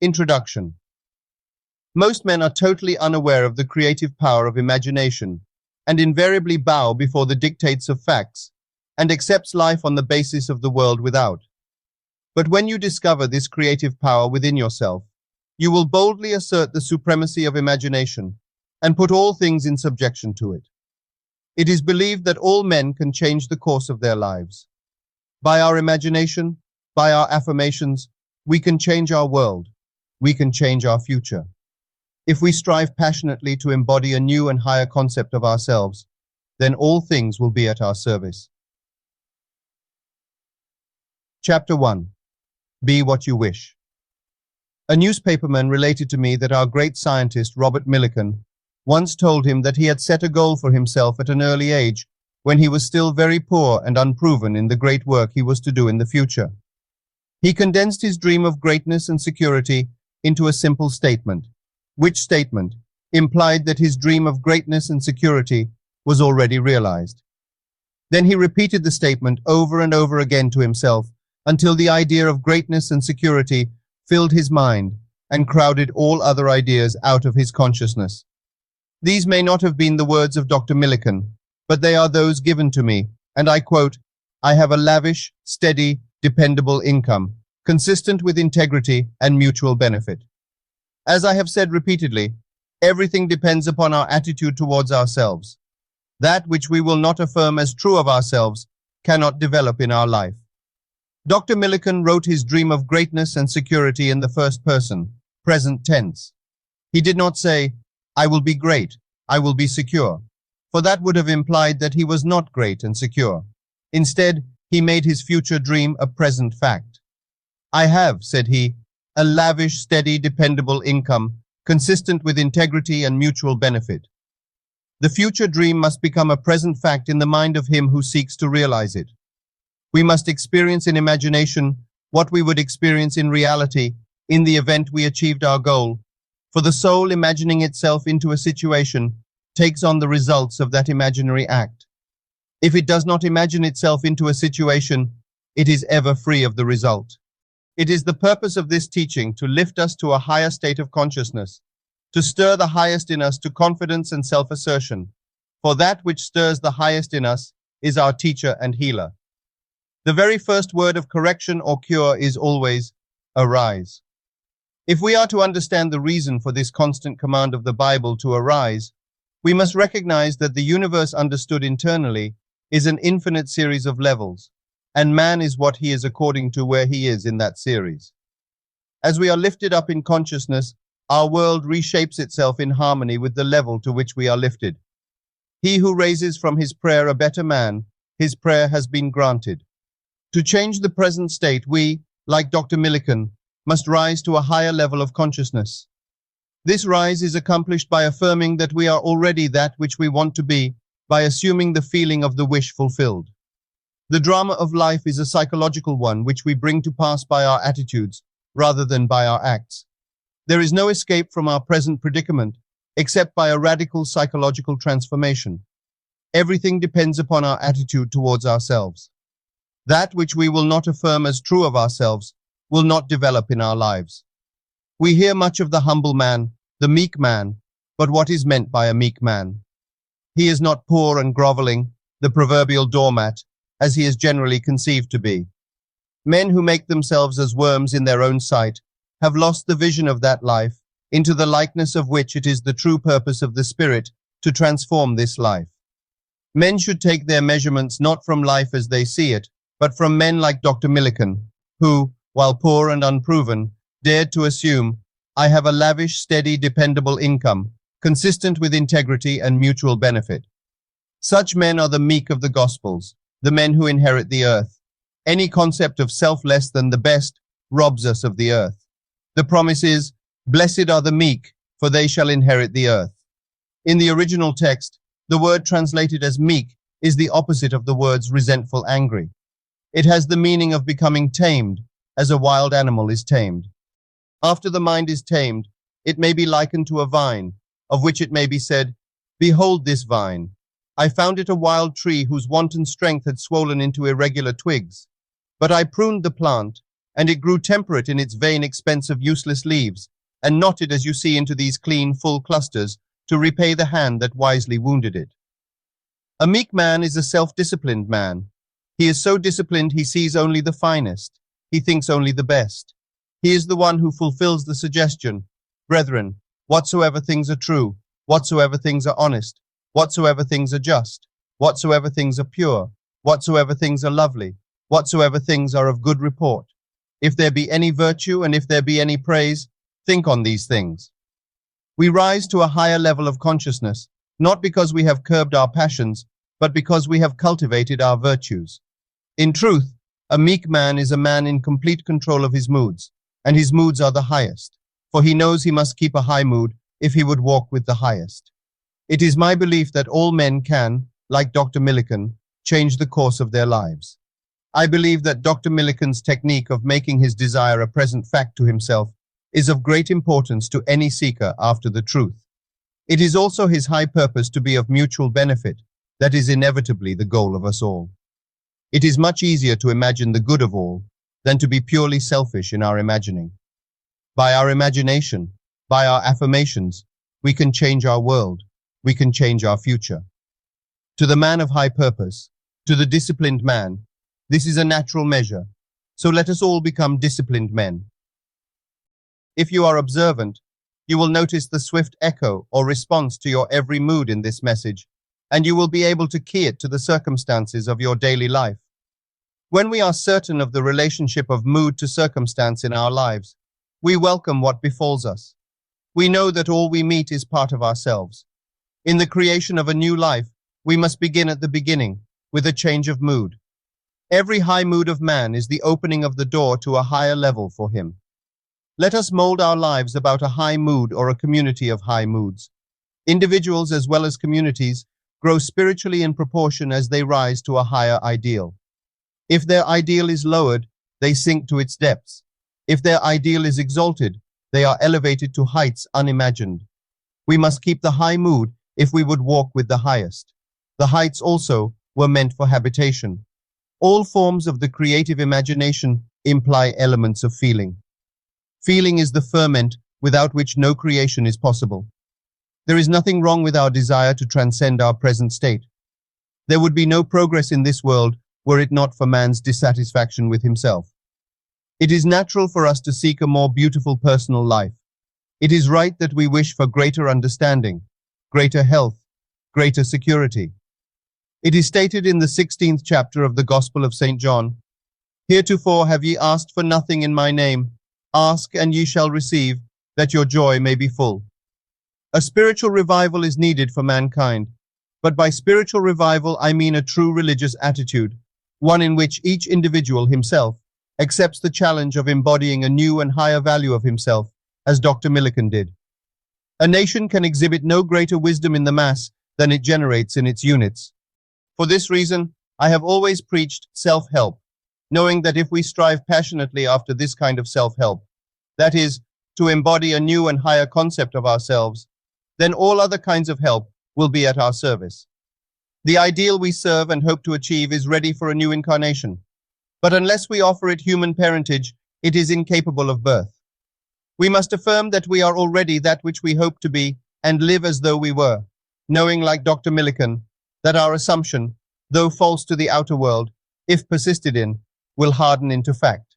Introduction. Most men are totally unaware of the creative power of imagination and invariably bow before the dictates of facts and accepts life on the basis of the world without. But when you discover this creative power within yourself, you will boldly assert the supremacy of imagination and put all things in subjection to it. It is believed that all men can change the course of their lives. By our imagination, by our affirmations, we can change our world. We can change our future. If we strive passionately to embody a new and higher concept of ourselves, then all things will be at our service. Chapter 1. Be What You Wish. A newspaperman related to me that our great scientist Robert Millikan once told him that he had set a goal for himself at an early age when he was still very poor and unproven in the great work he was to do in the future. He condensed his dream of greatness and security into a simple statement, which statement implied that his dream of greatness and security was already realized. Then he repeated the statement over and over again to himself until the idea of greatness and security filled his mind and crowded all other ideas out of his consciousness. These may not have been the words of Dr. Millikan, but they are those given to me, and I quote, "I have a lavish, steady, dependable income, consistent with integrity and mutual benefit." As I have said repeatedly, everything depends upon our attitude towards ourselves. That which we will not affirm as true of ourselves cannot develop in our life. Dr. Millikan wrote his dream of greatness and security in the first person, present tense. He did not say, "I will be great, I will be secure," for that would have implied that he was not great and secure. Instead, he made his future dream a present fact. "I have," said he, "a lavish, steady, dependable income, consistent with integrity and mutual benefit." The future dream must become a present fact in the mind of him who seeks to realize it. We must experience in imagination what we would experience in reality in the event we achieved our goal, for the soul imagining itself into a situation takes on the results of that imaginary act. If it does not imagine itself into a situation, it is ever free of the result. It is the purpose of this teaching to lift us to a higher state of consciousness, to stir the highest in us to confidence and self-assertion, for that which stirs the highest in us is our teacher and healer. The very first word of correction or cure is always, arise. If we are to understand the reason for this constant command of the Bible to arise, we must recognize that the universe understood internally is an infinite series of levels, and man is what he is according to where he is in that series. As we are lifted up in consciousness, our world reshapes itself in harmony with the level to which we are lifted. He who raises from his prayer a better man, his prayer has been granted. To change the present state, we, like Dr. Millikan, must rise to a higher level of consciousness. This rise is accomplished by affirming that we are already that which we want to be, by assuming the feeling of the wish fulfilled. The drama of life is a psychological one which we bring to pass by our attitudes rather than by our acts. There is no escape from our present predicament except by a radical psychological transformation. Everything depends upon our attitude towards ourselves. That which we will not affirm as true of ourselves will not develop in our lives. We hear much of the humble man, the meek man, but what is meant by a meek man? He is not poor and groveling, the proverbial doormat, as he is generally conceived to be. Men who make themselves as worms in their own sight have lost the vision of that life, into the likeness of which it is the true purpose of the Spirit to transform this life. Men should take their measurements not from life as they see it, but from men like Dr. Millikan, who, while poor and unproven, dared to assume, "I have a lavish, steady, dependable income, consistent with integrity and mutual benefit." Such men are the meek of the Gospels, the men who inherit the earth. Any concept of self less than the best robs us of the earth. The promise is, "Blessed are the meek, for they shall inherit the earth." In the original text, the word translated as meek is the opposite of the words resentful, angry. It has the meaning of becoming tamed, as a wild animal is tamed. After the mind is tamed, it may be likened to a vine, of which it may be said, "Behold this vine. I found it a wild tree whose wanton strength had swollen into irregular twigs. But I pruned the plant, and it grew temperate in its vain expense of useless leaves, and knotted as you see into these clean, full clusters, to repay the hand that wisely wounded it. A meek man is a self-disciplined man. He is so disciplined he sees only the finest. He thinks only the best. He is the one who fulfills the suggestion, "Brethren, whatsoever things are true, whatsoever things are honest, whatsoever things are just, whatsoever things are pure, whatsoever things are lovely, whatsoever things are of good report, if there be any virtue and if there be any praise, think on these things." We rise to a higher level of consciousness, not because we have curbed our passions, but because we have cultivated our virtues. In truth, a meek man is a man in complete control of his moods, and his moods are the highest, for he knows he must keep a high mood if he would walk with the highest. It is my belief that all men can, like Dr. Millikan, change the course of their lives. I believe that Dr. Millikan's technique of making his desire a present fact to himself is of great importance to any seeker after the truth. It is also his high purpose to be of mutual benefit that is inevitably the goal of us all. It is much easier to imagine the good of all than to be purely selfish in our imagining. By our imagination, by our affirmations, we can change our world, we can change our future. To the man of high purpose, to the disciplined man, this is a natural measure, so let us all become disciplined men. If you are observant, you will notice the swift echo or response to your every mood in this message, and you will be able to key it to the circumstances of your daily life. When we are certain of the relationship of mood to circumstance in our lives, we welcome what befalls us. We know that all we meet is part of ourselves. In the creation of a new life, we must begin at the beginning, with a change of mood. Every high mood of man is the opening of the door to a higher level for him. Let us mold our lives about a high mood or a community of high moods. Individuals as well as communities grow spiritually in proportion as they rise to a higher ideal. If their ideal is lowered, they sink to its depths. If their ideal is exalted, they are elevated to heights unimagined. We must keep the high mood if we would walk with the highest. The heights also were meant for habitation. All forms of the creative imagination imply elements of feeling. Feeling is the ferment without which no creation is possible. There is nothing wrong with our desire to transcend our present state. There would be no progress in this world were it not for man's dissatisfaction with himself. It is natural for us to seek a more beautiful personal life. It is right that we wish for greater understanding, greater health, greater security. It is stated in the 16th chapter of the Gospel of St. John, "Heretofore have ye asked for nothing in my name. Ask, and ye shall receive, that your joy may be full." A spiritual revival is needed for mankind, but by spiritual revival I mean a true religious attitude, one in which each individual himself accepts the challenge of embodying a new and higher value of himself, as Dr. Millikan did. A nation can exhibit no greater wisdom in the mass than it generates in its units. For this reason, I have always preached self-help, knowing that if we strive passionately after this kind of self-help, that is, to embody a new and higher concept of ourselves, then all other kinds of help will be at our service. The ideal we serve and hope to achieve is ready for a new incarnation, but unless we offer it human parentage, it is incapable of birth. We must affirm that we are already that which we hope to be and live as though we were, knowing, like Dr. Millikan, that our assumption, though false to the outer world, if persisted in, will harden into fact.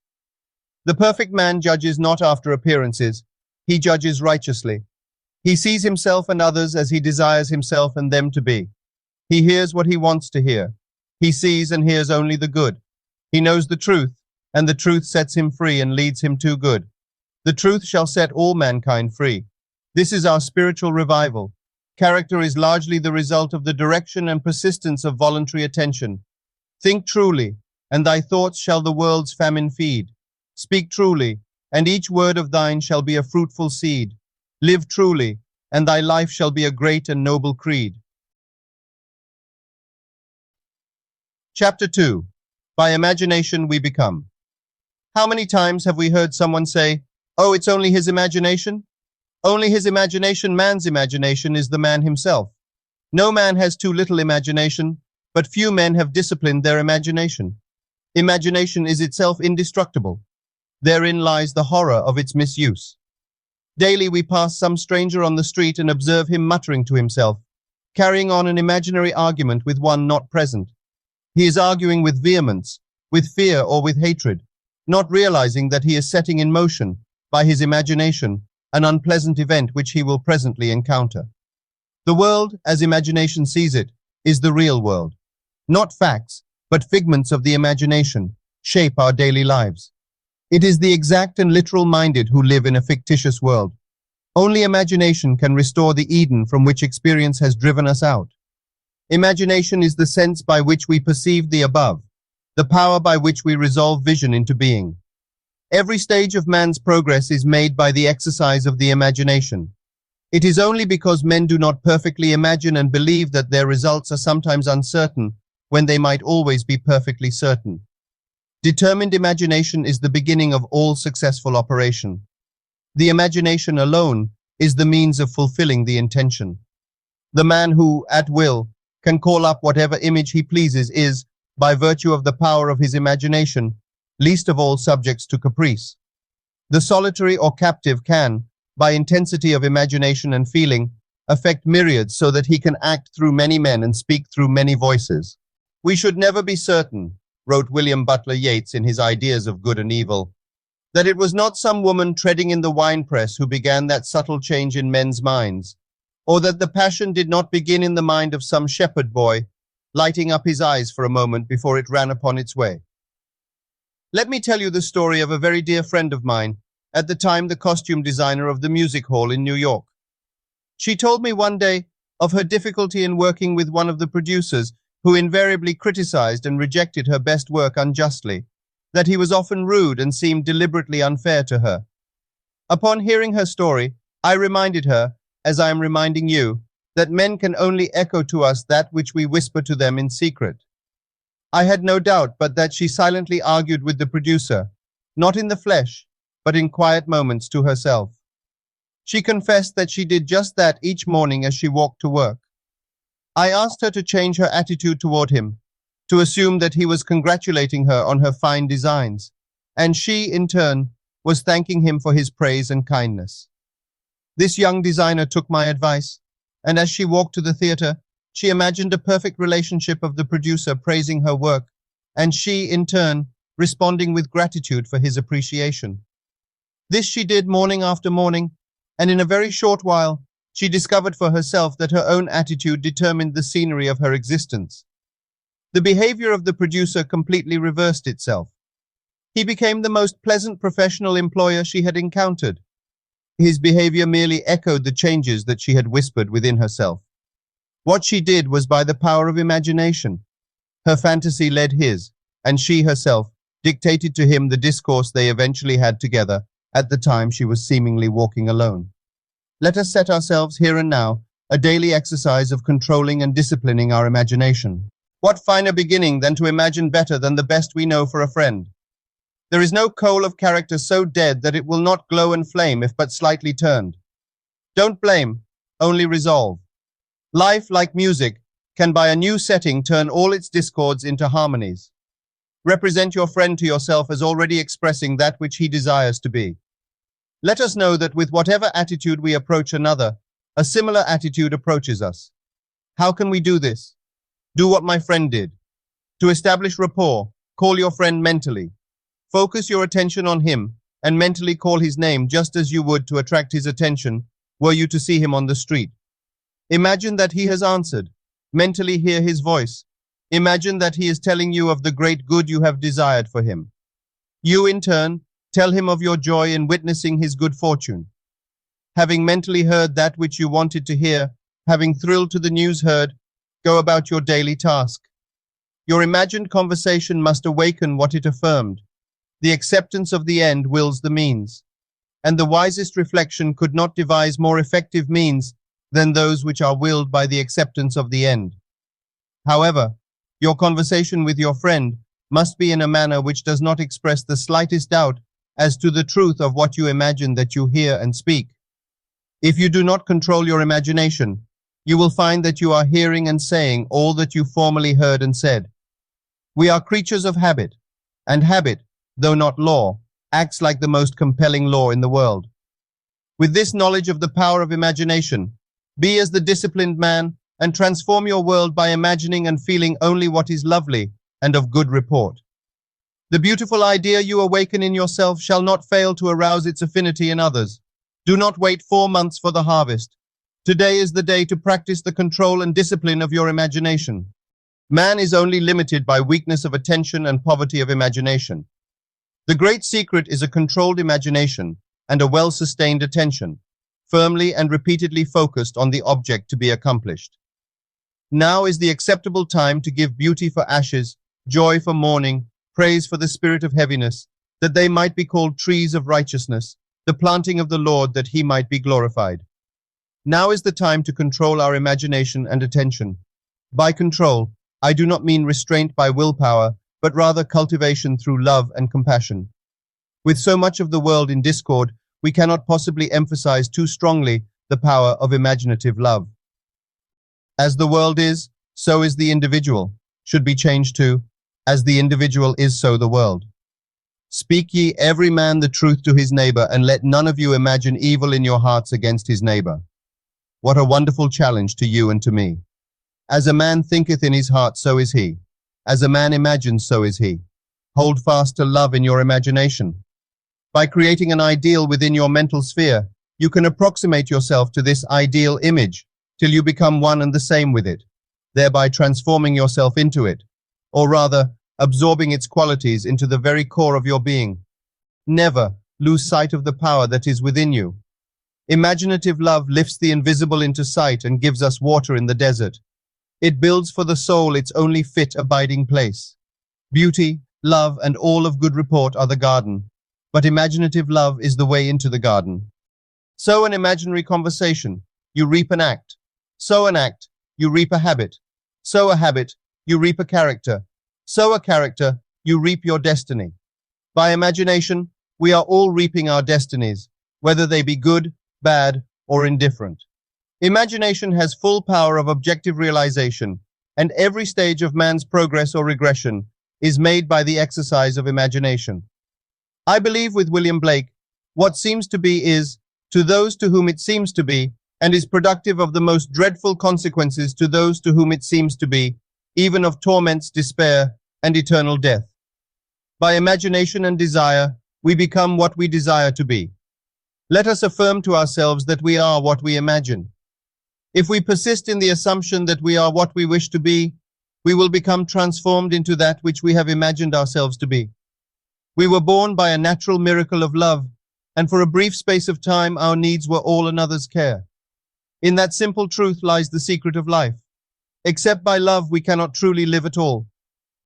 The perfect man judges not after appearances, he judges righteously. He sees himself and others as he desires himself and them to be. He hears what he wants to hear. He sees and hears only the good. He knows the truth, and the truth sets him free and leads him to good. The truth shall set all mankind free. This is our spiritual revival. Character is largely the result of the direction and persistence of voluntary attention. Think truly, and thy thoughts shall the world's famine feed. Speak truly, and each word of thine shall be a fruitful seed. Live truly, and thy life shall be a great and noble creed. Chapter 2. By imagination we become. How many times have we heard someone say, "Oh, it's only his imagination"? Only his imagination, man's imagination, is the man himself. No man has too little imagination, but few men have disciplined their imagination. Imagination is itself indestructible. Therein lies the horror of its misuse. Daily we pass some stranger on the street and observe him muttering to himself, carrying on an imaginary argument with one not present. He is arguing with vehemence, with fear or with hatred, not realizing that he is setting in motion, by his imagination, an unpleasant event which he will presently encounter. The world, as imagination sees it, is the real world. Not facts, but figments of the imagination, shape our daily lives. It is the exact and literal-minded who live in a fictitious world. Only imagination can restore the Eden from which experience has driven us out. Imagination is the sense by which we perceive the above, the power by which we resolve vision into being. Every stage of man's progress is made by the exercise of the imagination. It is only because men do not perfectly imagine and believe that their results are sometimes uncertain when they might always be perfectly certain. Determined imagination is the beginning of all successful operation. The imagination alone is the means of fulfilling the intention. The man who, at will, can call up whatever image he pleases is, by virtue of the power of his imagination, least of all subjects to caprice. The solitary or captive can, by intensity of imagination and feeling, affect myriads so that he can act through many men and speak through many voices. We should never be certain, wrote William Butler Yeats in his Ideas of Good and Evil, that it was not some woman treading in the winepress who began that subtle change in men's minds, or that the passion did not begin in the mind of some shepherd boy, lighting up his eyes for a moment before it ran upon its way. Let me tell you the story of a very dear friend of mine, at the time the costume designer of the music hall in New York. She told me one day of her difficulty in working with one of the producers who invariably criticized and rejected her best work unjustly, that he was often rude and seemed deliberately unfair to her. Upon hearing her story, I reminded her, as I am reminding you, that men can only echo to us that which we whisper to them in secret. I had no doubt but that she silently argued with the producer, not in the flesh, but in quiet moments to herself. She confessed that she did just that each morning as she walked to work. I asked her to change her attitude toward him, to assume that he was congratulating her on her fine designs, and she, in turn, was thanking him for his praise and kindness. This young designer took my advice, and as she walked to the theater, she imagined a perfect relationship of the producer praising her work, and she, in turn, responding with gratitude for his appreciation. This she did morning after morning, and in a very short while, she discovered for herself that her own attitude determined the scenery of her existence. The behavior of the producer completely reversed itself. He became the most pleasant professional employer she had encountered. His behavior merely echoed the changes that she had whispered within herself. What she did was by the power of imagination. Her fantasy led his, and she herself dictated to him the discourse they eventually had together at the time she was seemingly walking alone. Let us set ourselves here and now a daily exercise of controlling and disciplining our imagination. What finer beginning than to imagine better than the best we know for a friend? There is no coal of character so dead that it will not glow and flame if but slightly turned. Don't blame, only resolve. Life, like music, can by a new setting turn all its discords into harmonies. Represent your friend to yourself as already expressing that which he desires to be. Let us know that with whatever attitude we approach another, a similar attitude approaches us. How can we do this? Do what my friend did. To establish rapport, call your friend mentally. Focus your attention on him and mentally call his name just as you would to attract his attention were you to see him on the street. Imagine that he has answered. Mentally hear his voice. Imagine that he is telling you of the great good you have desired for him. You, in turn, tell him of your joy in witnessing his good fortune. Having mentally heard that which you wanted to hear, having thrilled to the news heard, go about your daily task. Your imagined conversation must awaken what it affirmed. The acceptance of the end wills the means, and the wisest reflection could not devise more effective means than those which are willed by the acceptance of the end. However, your conversation with your friend must be in a manner which does not express the slightest doubt as to the truth of what you imagine that you hear and speak. If you do not control your imagination, you will find that you are hearing and saying all that you formerly heard and said. We are creatures of habit, and habit, though not law, acts like the most compelling law in the world. With this knowledge of the power of imagination, be as the disciplined man and transform your world by imagining and feeling only what is lovely and of good report. The beautiful idea you awaken in yourself shall not fail to arouse its affinity in others. Do not wait 4 months for the harvest. Today is the day to practice the control and discipline of your imagination. Man is only limited by weakness of attention and poverty of imagination. The great secret is a controlled imagination and a well-sustained attention, firmly and repeatedly focused on the object to be accomplished. Now is the acceptable time to give beauty for ashes, joy for mourning, praise for the spirit of heaviness, that they might be called trees of righteousness, the planting of the Lord, that he might be glorified. Now is the time to control our imagination and attention. By control, I do not mean restraint by willpower, but rather cultivation through love and compassion. With so much of the world in discord, we cannot possibly emphasize too strongly the power of imaginative love. As the world is, so is the individual, should be changed to, as the individual is, so the world. Speak ye every man the truth to his neighbor, and let none of you imagine evil in your hearts against his neighbor. What a wonderful challenge to you and to me. As a man thinketh in his heart, so is he. As a man imagines, so is he. Hold fast to love in your imagination. By creating an ideal within your mental sphere, you can approximate yourself to this ideal image till you become one and the same with it, thereby transforming yourself into it, or rather, absorbing its qualities into the very core of your being. Never lose sight of the power that is within you. Imaginative love lifts the invisible into sight and gives us water in the desert. It builds for the soul its only fit abiding place. Beauty, love, and all of good report are the garden, but imaginative love is the way into the garden. Sow an imaginary conversation, you reap an act. Sow an act, you reap a habit. Sow a habit, you reap a character. Sow a character, you reap your destiny. By imagination, we are all reaping our destinies, whether they be good, bad, or indifferent. Imagination has full power of objective realization, and every stage of man's progress or regression is made by the exercise of imagination. I believe with William Blake, what seems to be is, to those to whom it seems to be, and is productive of the most dreadful consequences to those to whom it seems to be, even of torments, despair, and eternal death. By imagination and desire, we become what we desire to be. Let us affirm to ourselves that we are what we imagine. If we persist in the assumption that we are what we wish to be, we will become transformed into that which we have imagined ourselves to be. We were born by a natural miracle of love, and for a brief space of time our needs were all another's care. In that simple truth lies the secret of life. Except by love we cannot truly live at all.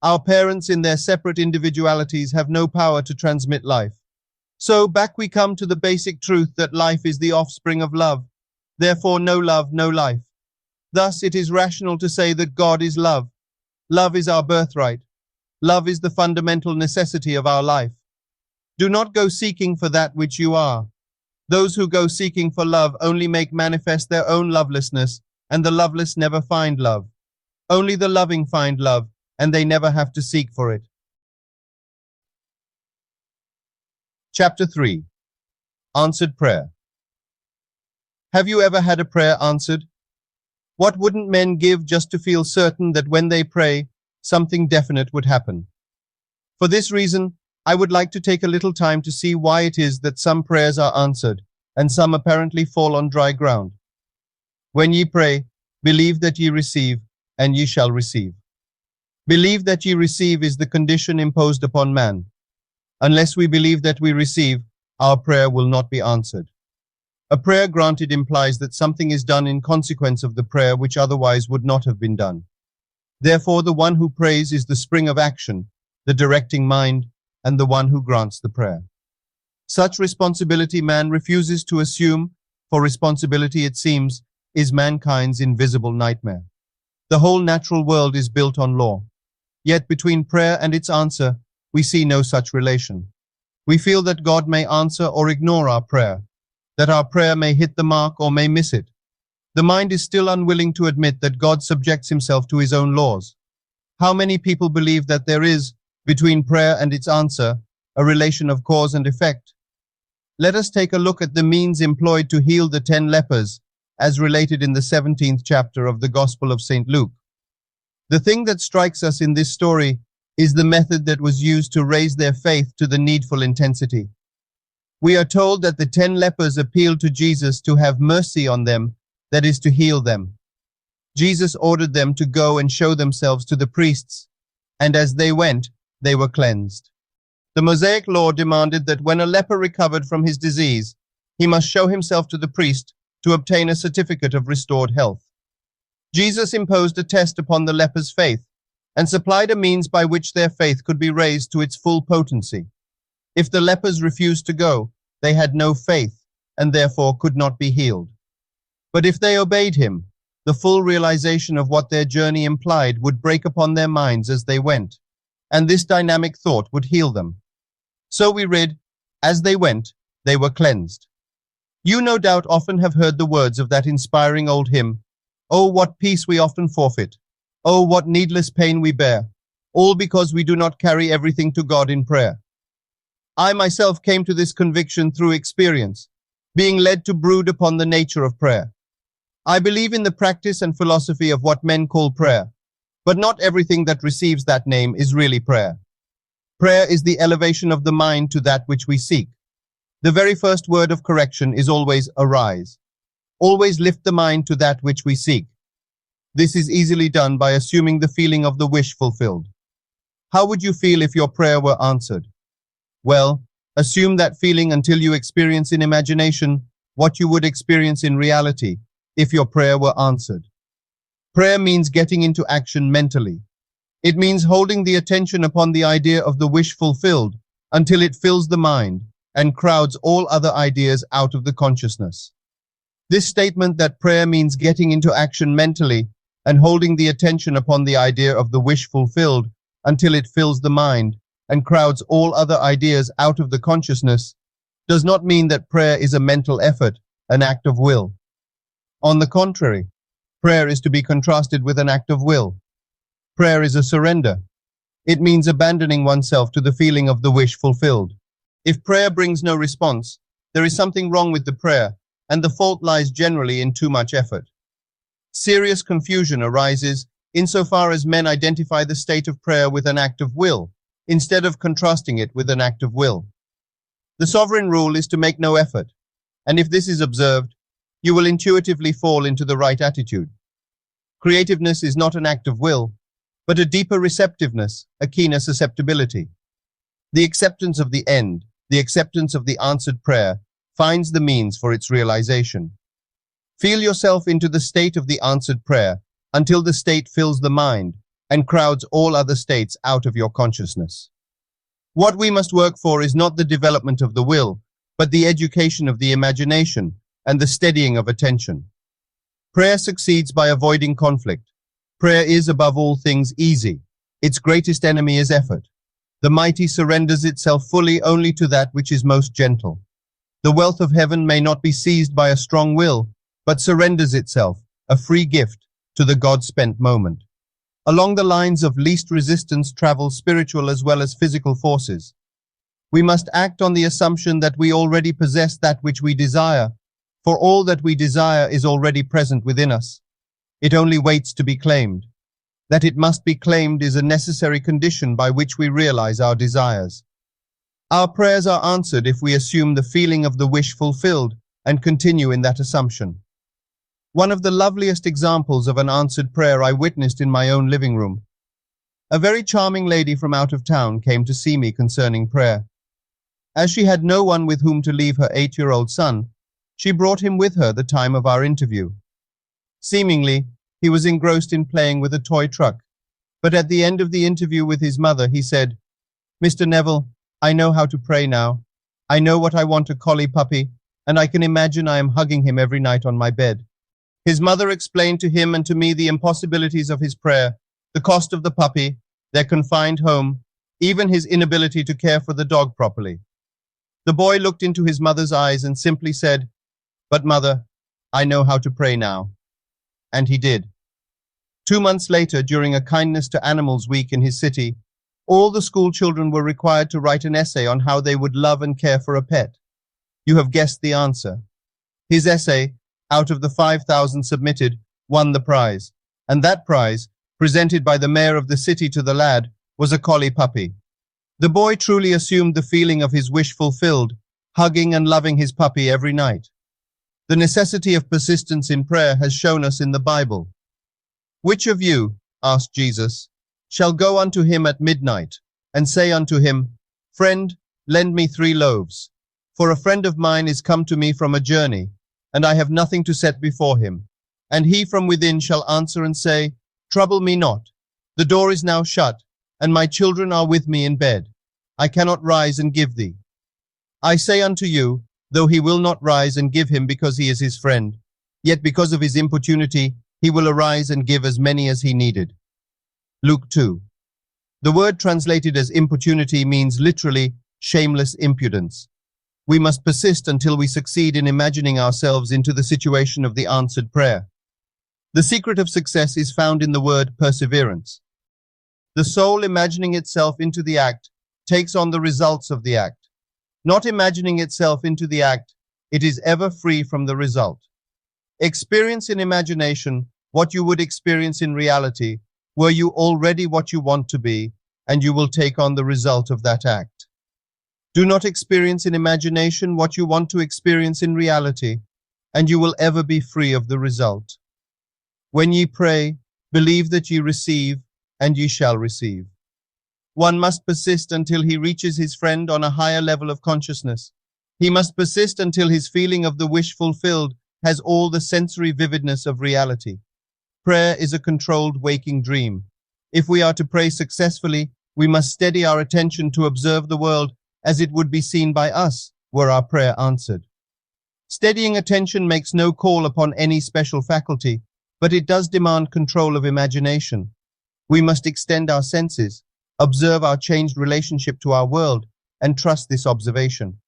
Our parents in their separate individualities have no power to transmit life. So back we come to the basic truth that life is the offspring of love. Therefore no love, no life. Thus it is rational to say that God is love. Love is our birthright. Love is the fundamental necessity of our life. Do not go seeking for that which you are. Those who go seeking for love only make manifest their own lovelessness, and the loveless never find love. Only the loving find love, and they never have to seek for it. Chapter 3. Answered Prayer. Have you ever had a prayer answered? What wouldn't men give just to feel certain that when they pray, something definite would happen? For this reason, I would like to take a little time to see why it is that some prayers are answered, and some apparently fall on dry ground. When ye pray, believe that ye receive, and ye shall receive. Believe that ye receive is the condition imposed upon man. Unless we believe that we receive, our prayer will not be answered. A prayer granted implies that something is done in consequence of the prayer which otherwise would not have been done. Therefore, the one who prays is the spring of action, the directing mind, and the one who grants the prayer. Such responsibility man refuses to assume, for responsibility, it seems, is mankind's invisible nightmare. The whole natural world is built on law. Yet between prayer and its answer, we see no such relation. We feel that God may answer or ignore our prayer, that our prayer may hit the mark or may miss it. The mind is still unwilling to admit that God subjects himself to his own laws. How many people believe that there is, between prayer and its answer, a relation of cause and effect. Let us take a look at the means employed to heal the 10 lepers, as related in the 17th chapter of the Gospel of St. Luke. The thing that strikes us in this story is the method that was used to raise their faith to the needful intensity. We are told that the 10 lepers appealed to Jesus to have mercy on them, that is, to heal them. Jesus ordered them to go and show themselves to the priests, and as they went, they were cleansed. The Mosaic law demanded that when a leper recovered from his disease, he must show himself to the priest to obtain a certificate of restored health. Jesus imposed a test upon the lepers' faith and supplied a means by which their faith could be raised to its full potency. If the lepers refused to go, they had no faith and therefore could not be healed. But if they obeyed him, the full realization of what their journey implied would break upon their minds as they went, and this dynamic thought would heal them. So we read, as they went, they were cleansed. You no doubt often have heard the words of that inspiring old hymn, "Oh, what peace we often forfeit. Oh, what needless pain we bear, all because we do not carry everything to God in prayer." I myself came to this conviction through experience, being led to brood upon the nature of prayer. I believe in the practice and philosophy of what men call prayer, but not everything that receives that name is really prayer. Prayer is the elevation of the mind to that which we seek. The very first word of correction is always arise. Always lift the mind to that which we seek. This is easily done by assuming the feeling of the wish fulfilled. How would you feel if your prayer were answered? Well, assume that feeling until you experience in imagination what you would experience in reality if your prayer were answered. Prayer means getting into action mentally. It means holding the attention upon the idea of the wish fulfilled until it fills the mind and crowds all other ideas out of the consciousness. This statement that prayer means getting into action mentally and holding the attention upon the idea of the wish fulfilled until it fills the mind and crowds all other ideas out of the consciousness does not mean that prayer is a mental effort, an act of will. On the contrary, prayer is to be contrasted with an act of will. Prayer is a surrender. It means abandoning oneself to the feeling of the wish fulfilled. If prayer brings no response, there is something wrong with the prayer, and the fault lies generally in too much effort. Serious confusion arises insofar as men identify the state of prayer with an act of will, instead of contrasting it with an act of will. The sovereign rule is to make no effort, and if this is observed, you will intuitively fall into the right attitude. Creativeness is not an act of will, but a deeper receptiveness, a keener susceptibility. The acceptance of the end, the acceptance of the answered prayer, finds the means for its realization. Feel yourself into the state of the answered prayer until the state fills the mind and crowds all other states out of your consciousness. What we must work for is not the development of the will, but the education of the imagination and the steadying of attention. Prayer succeeds by avoiding conflict. Prayer is, above all things, easy. Its greatest enemy is effort. The mighty surrenders itself fully only to that which is most gentle. The wealth of heaven may not be seized by a strong will, but surrenders itself, a free gift, to the God-spent moment. Along the lines of least resistance travel spiritual as well as physical forces. We must act on the assumption that we already possess that which we desire, for all that we desire is already present within us. It only waits to be claimed. That it must be claimed is a necessary condition by which we realize our desires. Our prayers are answered if we assume the feeling of the wish fulfilled and continue in that assumption. One of the loveliest examples of an answered prayer I witnessed in my own living room. A very charming lady from out of town came to see me concerning prayer. As she had no one with whom to leave her 8-year-old son, she brought him with her the time of our interview. Seemingly, he was engrossed in playing with a toy truck, but at the end of the interview with his mother, he said, "Mr. Neville, I know how to pray now. I know what I want, a collie puppy, and I can imagine I am hugging him every night on my bed." His mother explained to him and to me the impossibilities of his prayer, the cost of the puppy, their confined home, even his inability to care for the dog properly. The boy looked into his mother's eyes and simply said, "But mother, I know how to pray now." And he did. 2 months later, during a Kindness to Animals week in his city, All the school children were required to write an essay on how they would love and care for a pet. You have guessed the answer. His essay, out of the 5,000 submitted, won the prize. And that prize, presented by the mayor of the city to the lad, was a collie puppy. The boy truly assumed the feeling of his wish fulfilled, hugging and loving his puppy every night. The necessity of persistence in prayer has shown us in the Bible. Which of you, asked Jesus, shall go unto him at midnight, and say unto him, Friend, lend me 3 loaves, for a friend of mine is come to me from a journey, and I have nothing to set before him. And he from within shall answer and say, Trouble me not, the door is now shut, and my children are with me in bed. I cannot rise and give thee. I say unto you, though he will not rise and give him because he is his friend, yet because of his importunity he will arise and give as many as he needed. Luke 2. The word translated as importunity means literally shameless impudence. We must persist until we succeed in imagining ourselves into the situation of the answered prayer. The secret of success is found in the word perseverance. The soul imagining itself into the act takes on the results of the act. Not imagining itself into the act, it is ever free from the result. Experience in imagination what you would experience in reality, were you already what you want to be, and you will take on the result of that act. Do not experience in imagination what you want to experience in reality, and you will ever be free of the result. When ye pray, believe that ye receive, and ye shall receive. One must persist until he reaches his friend on a higher level of consciousness. He must persist until his feeling of the wish fulfilled has all the sensory vividness of reality. Prayer is a controlled waking dream. If we are to pray successfully, we must steady our attention to observe the world as it would be seen by us were our prayer answered. Steadying attention makes no call upon any special faculty, but it does demand control of imagination. We must extend our senses, observe our changed relationship to our world, and trust this observation.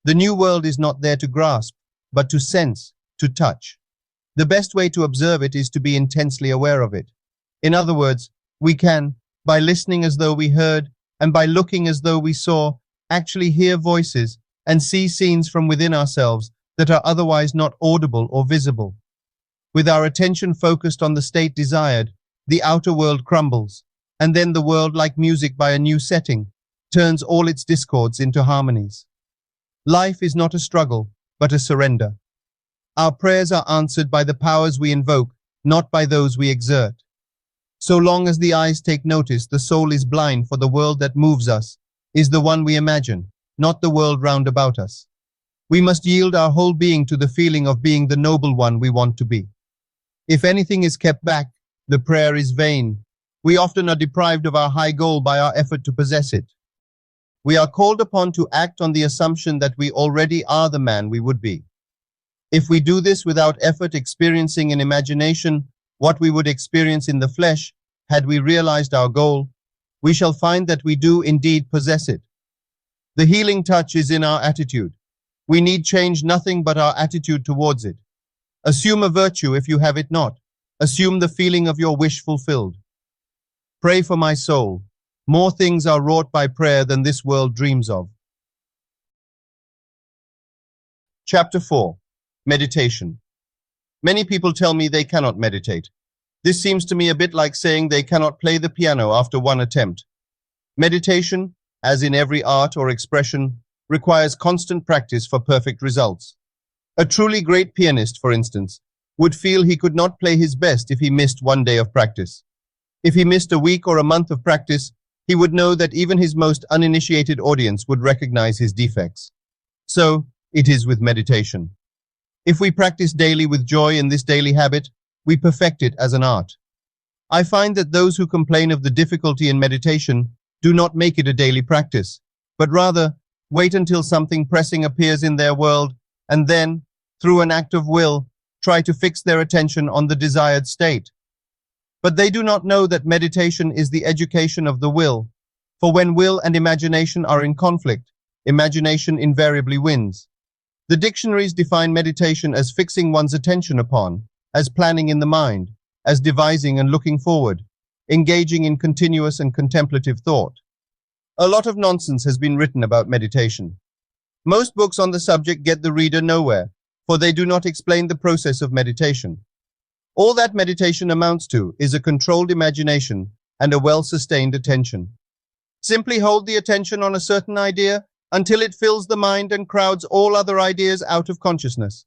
The new world is not there to grasp, but to sense, to touch. The best way to observe it is to be intensely aware of it. In other words, we can, by listening as though we heard, and by looking as though we saw, actually hear voices and see scenes from within ourselves that are otherwise not audible or visible. With our attention focused on the state desired, the outer world crumbles, and then the world, like music by a new setting, turns all its discords into harmonies. Life is not a struggle, but a surrender. Our prayers are answered by the powers we invoke, not by those we exert. So long as the eyes take notice, the soul is blind, for the world that moves us is the one we imagine, not the world round about us. We must yield our whole being to the feeling of being the noble one we want to be. If anything is kept back, the prayer is vain. We often are deprived of our high goal by our effort to possess it. We are called upon to act on the assumption that we already are the man we would be. If we do this without effort, experiencing in imagination what we would experience in the flesh, had we realized our goal, we shall find that we do indeed possess it. The healing touch is in our attitude. We need change nothing but our attitude towards it. Assume a virtue if you have it not. Assume the feeling of your wish fulfilled. Pray for my soul. More things are wrought by prayer than this world dreams of. Chapter 4. Meditation. Many people tell me they cannot meditate. This seems to me a bit like saying they cannot play the piano after one attempt. Meditation, as in every art or expression, requires constant practice for perfect results. A truly great pianist, for instance, would feel he could not play his best if he missed one day of practice. If he missed a week or a month of practice, he would know that even his most uninitiated audience would recognize his defects. So, it is with meditation. If we practice daily with joy in this daily habit, we perfect it as an art. I find that those who complain of the difficulty in meditation do not make it a daily practice, but rather wait until something pressing appears in their world and then, through an act of will, try to fix their attention on the desired state. But they do not know that meditation is the education of the will, for when will and imagination are in conflict, imagination invariably wins. The dictionaries define meditation as fixing one's attention upon, as planning in the mind, as devising and looking forward, engaging in continuous and contemplative thought. A lot of nonsense has been written about meditation. Most books on the subject get the reader nowhere, for they do not explain the process of meditation. All that meditation amounts to is a controlled imagination and a well-sustained attention. Simply hold the attention on a certain idea until it fills the mind and crowds all other ideas out of consciousness.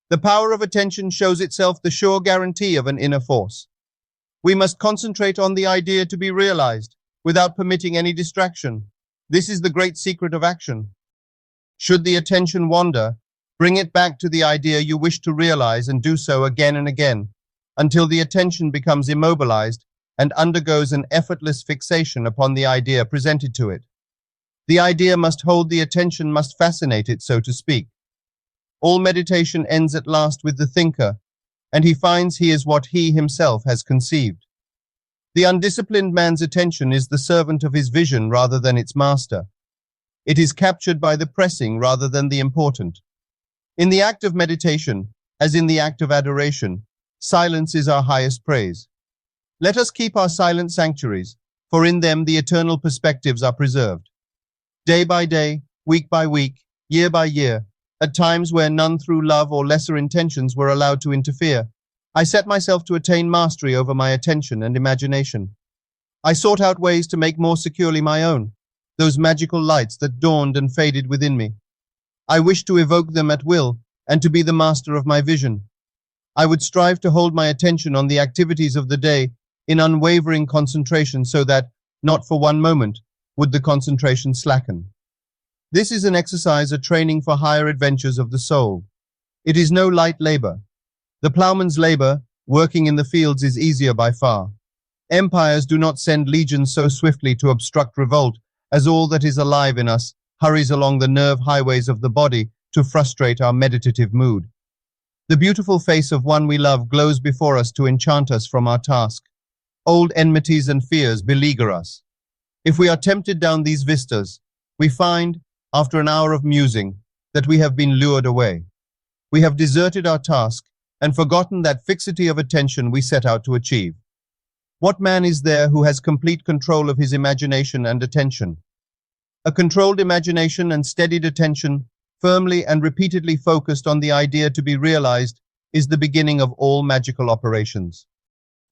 The power of attention shows itself the sure guarantee of an inner force. We must concentrate on the idea to be realized, without permitting any distraction. This is the great secret of action. Should the attention wander, bring it back to the idea you wish to realize and do so again and again, until the attention becomes immobilized and undergoes an effortless fixation upon the idea presented to it. The idea must hold the attention, must fascinate it, so to speak. All meditation ends at last with the thinker, and he finds he is what he himself has conceived. The undisciplined man's attention is the servant of his vision rather than its master. It is captured by the pressing rather than the important. In the act of meditation, as in the act of adoration, silence is our highest praise. Let us keep our silent sanctuaries, for in them the eternal perspectives are preserved. Day by day, week by week, year by year, at times where none through love or lesser intentions were allowed to interfere, I set myself to attain mastery over my attention and imagination. I sought out ways to make more securely my own, those magical lights that dawned and faded within me. I wished to evoke them at will and to be the master of my vision. I would strive to hold my attention on the activities of the day in unwavering concentration so that, not for one moment, would the concentration slacken. This is an exercise, a training for higher adventures of the soul. It is no light labor. The ploughman's labor, working in the fields, is easier by far. Empires do not send legions so swiftly to obstruct revolt as all that is alive in us hurries along the nerve highways of the body to frustrate our meditative mood. The beautiful face of one we love glows before us to enchant us from our task. Old enmities and fears beleaguer us. If we are tempted down these vistas, we find, after an hour of musing, that we have been lured away. We have deserted our task and forgotten that fixity of attention we set out to achieve. What man is there who has complete control of his imagination and attention? A controlled imagination and steadied attention, firmly and repeatedly focused on the idea to be realized, is the beginning of all magical operations.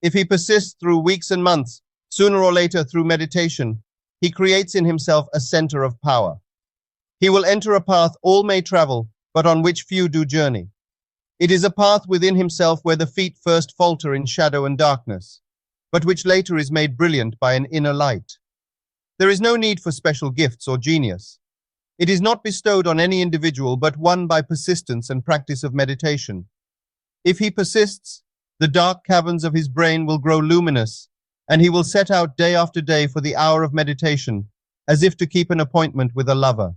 If he persists through weeks and months, sooner or later through meditation, he creates in himself a center of power. He will enter a path all may travel, but on which few do journey. It is a path within himself where the feet first falter in shadow and darkness, but which later is made brilliant by an inner light. There is no need for special gifts or genius. It is not bestowed on any individual, but won by persistence and practice of meditation. If he persists, the dark caverns of his brain will grow luminous, and he will set out day after day for the hour of meditation, as if to keep an appointment with a lover.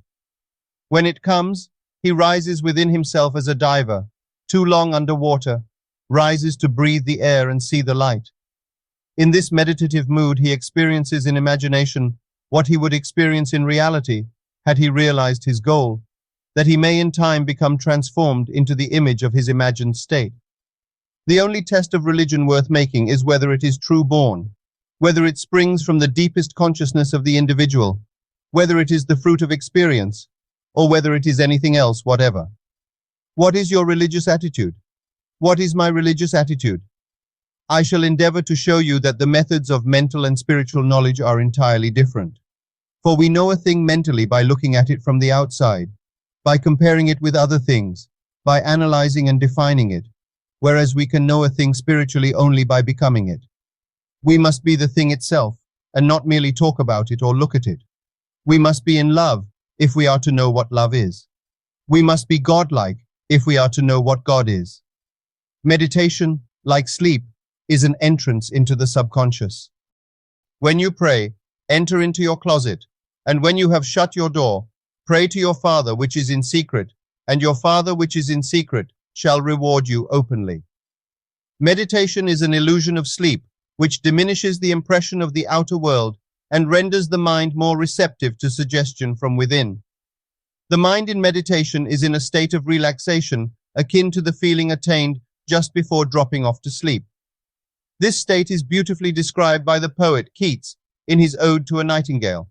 When it comes, he rises within himself as a diver, too long under water, rises to breathe the air and see the light. In this meditative mood, he experiences in imagination what he would experience in reality had he realized his goal, that he may in time become transformed into the image of his imagined state. The only test of religion worth making is whether it is true born, whether it springs from the deepest consciousness of the individual, whether it is the fruit of experience, or whether it is anything else whatever. What is your religious attitude? What is my religious attitude? I shall endeavor to show you that the methods of mental and spiritual knowledge are entirely different. For we know a thing mentally by looking at it from the outside, by comparing it with other things, by analyzing and defining it, whereas we can know a thing spiritually only by becoming it. We must be the thing itself, and not merely talk about it or look at it. We must be in love if we are to know what love is. We must be godlike if we are to know what God is. Meditation, like sleep, is an entrance into the subconscious. When you pray, enter into your closet, and when you have shut your door, pray to your Father which is in secret, and your Father which is in secret shall reward you openly. Meditation is an illusion of sleep, which diminishes the impression of the outer world and renders the mind more receptive to suggestion from within. The mind in meditation is in a state of relaxation akin to the feeling attained just before dropping off to sleep. This state is beautifully described by the poet Keats in his Ode to a Nightingale.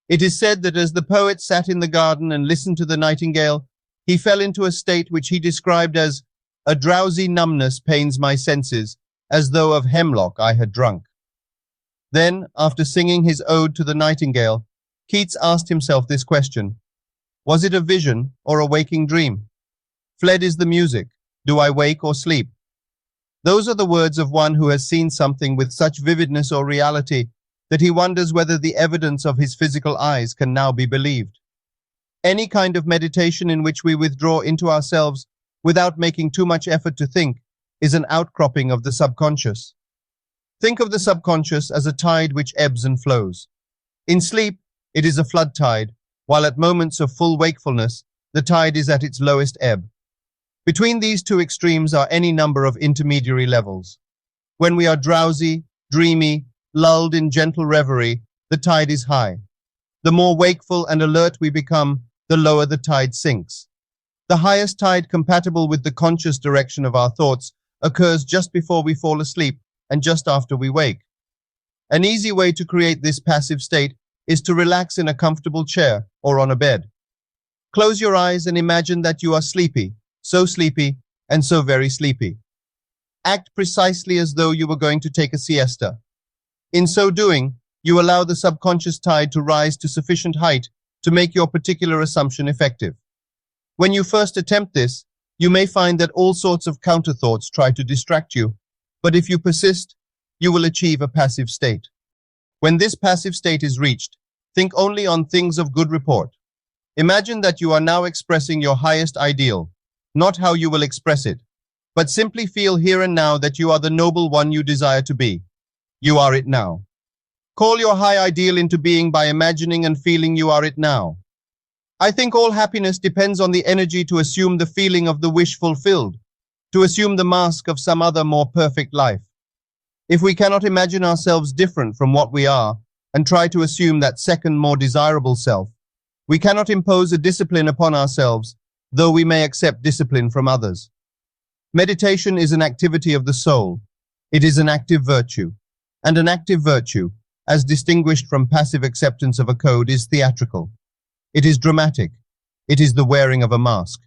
It is said that as the poet sat in the garden and listened to the nightingale, he fell into a state which he described as a drowsy numbness pains my senses, as though of hemlock I had drunk. Then, after singing his ode to the nightingale, Keats asked himself this question: was it a vision or a waking dream? Fled is the music, do I wake or sleep? Those are the words of one who has seen something with such vividness or reality that he wonders whether the evidence of his physical eyes can now be believed. Any kind of meditation in which we withdraw into ourselves without making too much effort to think is an outcropping of the subconscious. Think of the subconscious as a tide which ebbs and flows. In sleep, it is a flood tide, while at moments of full wakefulness, the tide is at its lowest ebb. Between these two extremes are any number of intermediary levels. When we are drowsy, dreamy, lulled in gentle reverie, the tide is high. The more wakeful and alert we become, the lower the tide sinks. The highest tide compatible with the conscious direction of our thoughts occurs just before we fall asleep and just after we wake. An easy way to create this passive state is to relax in a comfortable chair or on a bed. Close your eyes and imagine that you are sleepy, and so very sleepy. Act precisely as though you were going to take a siesta. In so doing, you allow the subconscious tide to rise to sufficient height to make your particular assumption effective. When you first attempt this, you may find that all sorts of counter-thoughts try to distract you, but if you persist, you will achieve a passive state. When this passive state is reached, think only on things of good report. Imagine that you are now expressing your highest ideal, not how you will express it, but simply feel here and now that you are the noble one you desire to be. You are it now. Call your high ideal into being by imagining and feeling you are it now. I think all happiness depends on the energy to assume the feeling of the wish fulfilled, to assume the mask of some other more perfect life. If we cannot imagine ourselves different from what we are and try to assume that second, more desirable self, we cannot impose a discipline upon ourselves, though we may accept discipline from others. Meditation is an activity of the soul. It is an active virtue. And an active virtue, as distinguished from passive acceptance of a code, is theatrical. It is dramatic. It is the wearing of a mask.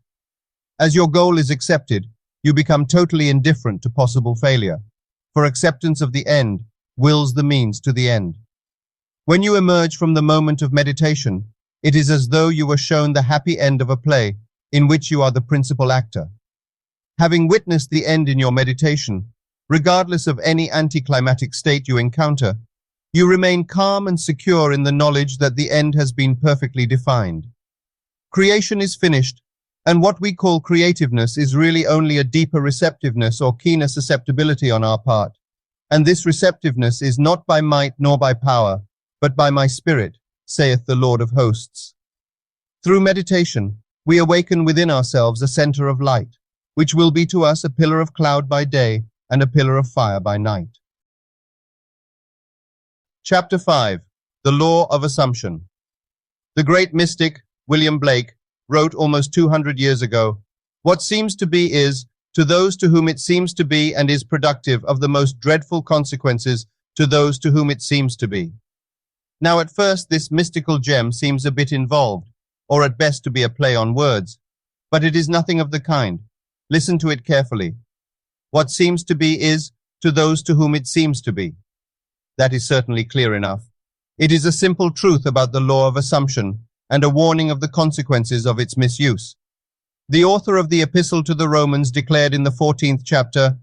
As your goal is accepted, you become totally indifferent to possible failure, for acceptance of the end wills the means to the end. When you emerge from the moment of meditation, it is as though you were shown the happy end of a play in which you are the principal actor. Having witnessed the end in your meditation, regardless of any anticlimactic state you encounter, you remain calm and secure in the knowledge that the end has been perfectly defined. Creation is finished, and what we call creativeness is really only a deeper receptiveness or keener susceptibility on our part. And this receptiveness is not by might nor by power, but by my spirit, saith the Lord of hosts. Through meditation, we awaken within ourselves a center of light, which will be to us a pillar of cloud by day and a pillar of fire by night. Chapter 5. The Law of Assumption. The great mystic, William Blake, wrote almost 200 years ago, "What seems to be is, to those to whom it seems to be, and is productive of the most dreadful consequences to those to whom it seems to be." Now at first this mystical gem seems a bit involved, or at best to be a play on words, but it is nothing of the kind. Listen to it carefully. What seems to be is, to those to whom it seems to be. That is certainly clear enough. It is a simple truth about the law of assumption, and a warning of the consequences of its misuse. The author of the Epistle to the Romans declared in the 14th chapter,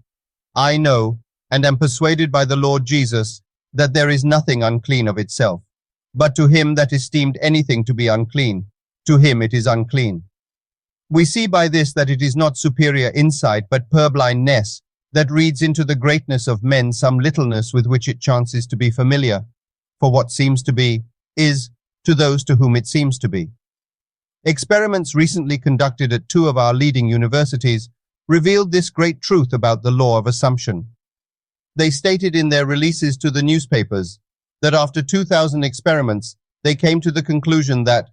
"I know, and am persuaded by the Lord Jesus, that there is nothing unclean of itself. But to him that esteemed anything to be unclean, to him it is unclean." We see by this that it is not superior insight, but purblindness, that reads into the greatness of men some littleness with which it chances to be familiar. For what seems to be, is, to those to whom it seems to be. Experiments recently conducted at 2 of our leading universities revealed this great truth about the law of assumption. They stated in their releases to the newspapers that after 2,000 experiments, they came to the conclusion that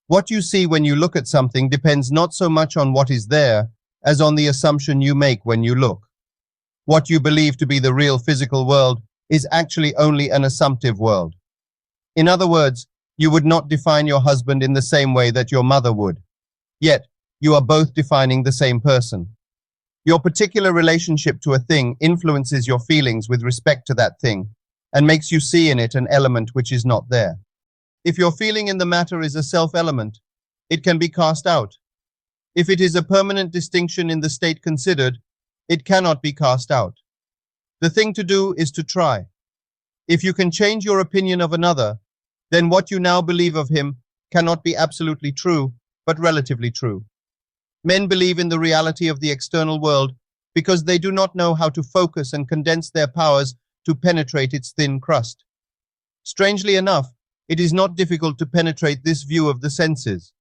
what you see when you look at something depends not so much on what is there as on the assumption you make when you look. What you believe to be the real physical world is actually only an assumptive world. In other words, You would not define your husband in the same way that your mother would. Yet, you are both defining the same person. Your particular relationship to a thing influences your feelings with respect to that thing and makes you see in it an element which is not there. If your feeling in the matter is a self-element, it can be cast out. If it is a permanent distinction in the state considered, it cannot be cast out. The thing to do is to try. If you can change your opinion of another, then what you now believe of him cannot be absolutely true, but relatively true. Men believe in the reality of the external world because they do not know how to focus and condense their powers to penetrate its thin crust. Strangely enough, it is not difficult to penetrate this view of the senses.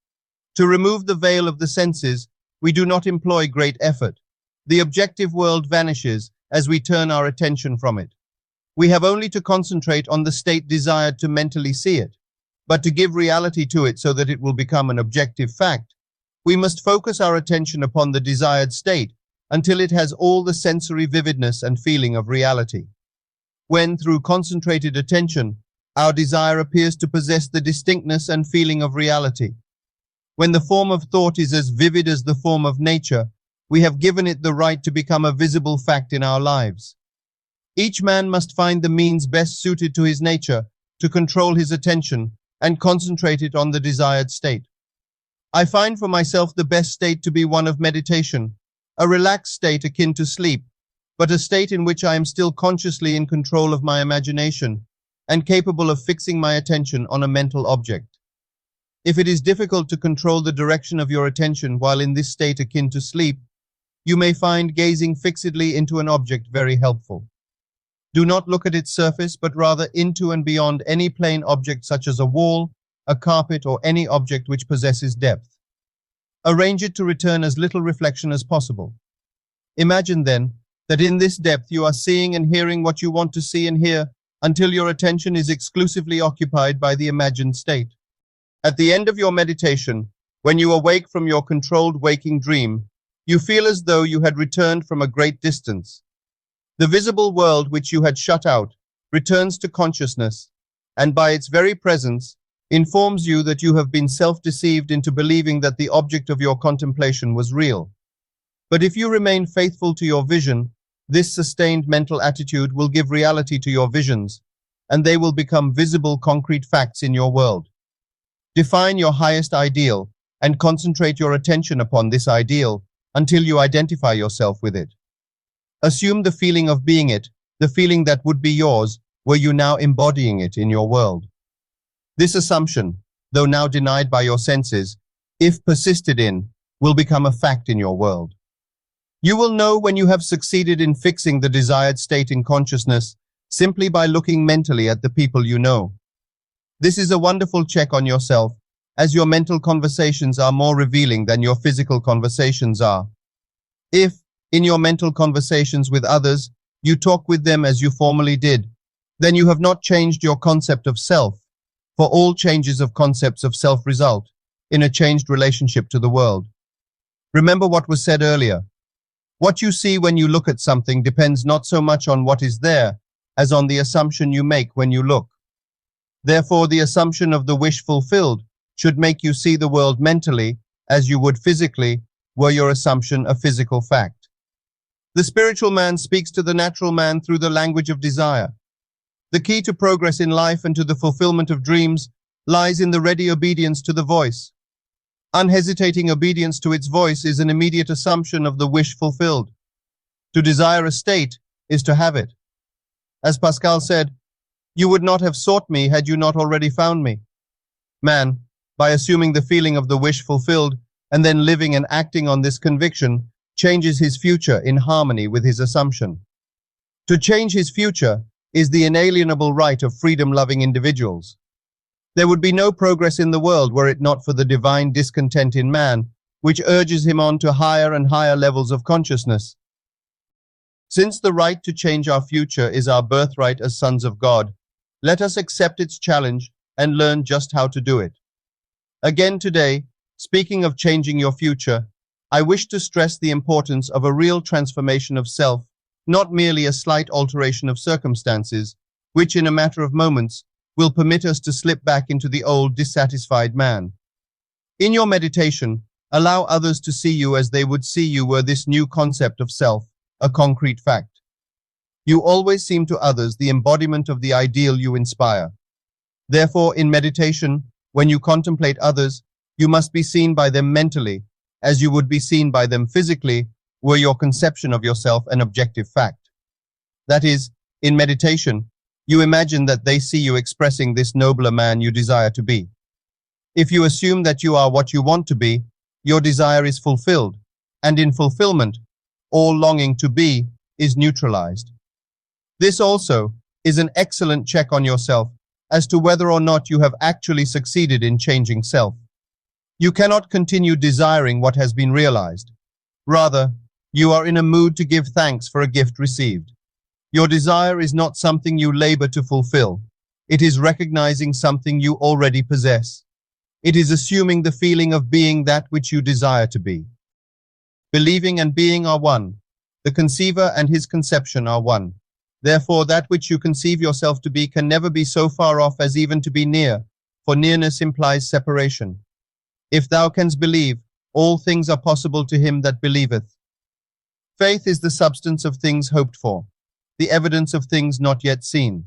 To remove the veil of the senses, we do not employ great effort. The objective world vanishes as we turn our attention from it. We have only to concentrate on the state desired to mentally see it. But to give reality to it so that it will become an objective fact, we must focus our attention upon the desired state until it has all the sensory vividness and feeling of reality. When, through concentrated attention, our desire appears to possess the distinctness and feeling of reality. When the form of thought is as vivid as the form of nature, we have given it the right to become a visible fact in our lives. Each man must find the means best suited to his nature to control his attention and concentrate it on the desired state. I find for myself the best state to be one of meditation, a relaxed state akin to sleep, but a state in which I am still consciously in control of my imagination and capable of fixing my attention on a mental object. If it is difficult to control the direction of your attention while in this state akin to sleep, you may find gazing fixedly into an object very helpful. Do not look at its surface, but rather into and beyond any plain object such as a wall, a carpet, or any object which possesses depth. Arrange it to return as little reflection as possible. Imagine then that in this depth you are seeing and hearing what you want to see and hear until your attention is exclusively occupied by the imagined state. At the end of your meditation, when you awake from your controlled waking dream, you feel as though you had returned from a great distance. The visible world which you had shut out returns to consciousness, and by its very presence, informs you that you have been self-deceived into believing that the object of your contemplation was real. But if you remain faithful to your vision, this sustained mental attitude will give reality to your visions, and they will become visible concrete facts in your world. Define your highest ideal and concentrate your attention upon this ideal until you identify yourself with it. Assume the feeling of being it, the feeling that would be yours were you now embodying it in your world. This assumption, though now denied by your senses, if persisted in, will become a fact in your world. You will know when you have succeeded in fixing the desired state in consciousness simply by looking mentally at the people you know. This is a wonderful check on yourself, as your mental conversations are more revealing than your physical conversations are. If, in your mental conversations with others, you talk with them as you formerly did, then you have not changed your concept of self, for all changes of concepts of self result in a changed relationship to the world. Remember what was said earlier. What you see when you look at something depends not so much on what is there as on the assumption you make when you look. Therefore, the assumption of the wish fulfilled should make you see the world mentally as you would physically were your assumption a physical fact. The spiritual man speaks to the natural man through the language of desire. The key to progress in life and to the fulfillment of dreams lies in the ready obedience to the voice. Unhesitating obedience to its voice is an immediate assumption of the wish fulfilled. To desire a state is to have it. As Pascal said, "You would not have sought me had you not already found me." Man, by assuming the feeling of the wish fulfilled and then living and acting on this conviction, changes his future in harmony with his assumption. To change his future is the inalienable right of freedom-loving individuals. There would be no progress in the world were it not for the divine discontent in man, which urges him on to higher and higher levels of consciousness. Since the right to change our future is our birthright as sons of God, let us accept its challenge and learn just how to do it. Again today, speaking of changing your future, I wish to stress the importance of a real transformation of self, not merely a slight alteration of circumstances, which in a matter of moments will permit us to slip back into the old dissatisfied man. In your meditation, allow others to see you as they would see you were this new concept of self, a concrete fact. You always seem to others the embodiment of the ideal you inspire. Therefore, in meditation, when you contemplate others, you must be seen by them mentally, as you would be seen by them physically, were your conception of yourself an objective fact. That is, in meditation, you imagine that they see you expressing this nobler man you desire to be. If you assume that you are what you want to be, your desire is fulfilled, and in fulfillment, all longing to be is neutralized. This also is an excellent check on yourself as to whether or not you have actually succeeded in changing self. You cannot continue desiring what has been realized. Rather, you are in a mood to give thanks for a gift received. Your desire is not something you labor to fulfill. It is recognizing something you already possess. It is assuming the feeling of being that which you desire to be. Believing and being are one. The conceiver and his conception are one. Therefore, that which you conceive yourself to be can never be so far off as even to be near, for nearness implies separation. If thou canst believe, all things are possible to him that believeth. Faith is the substance of things hoped for, the evidence of things not yet seen.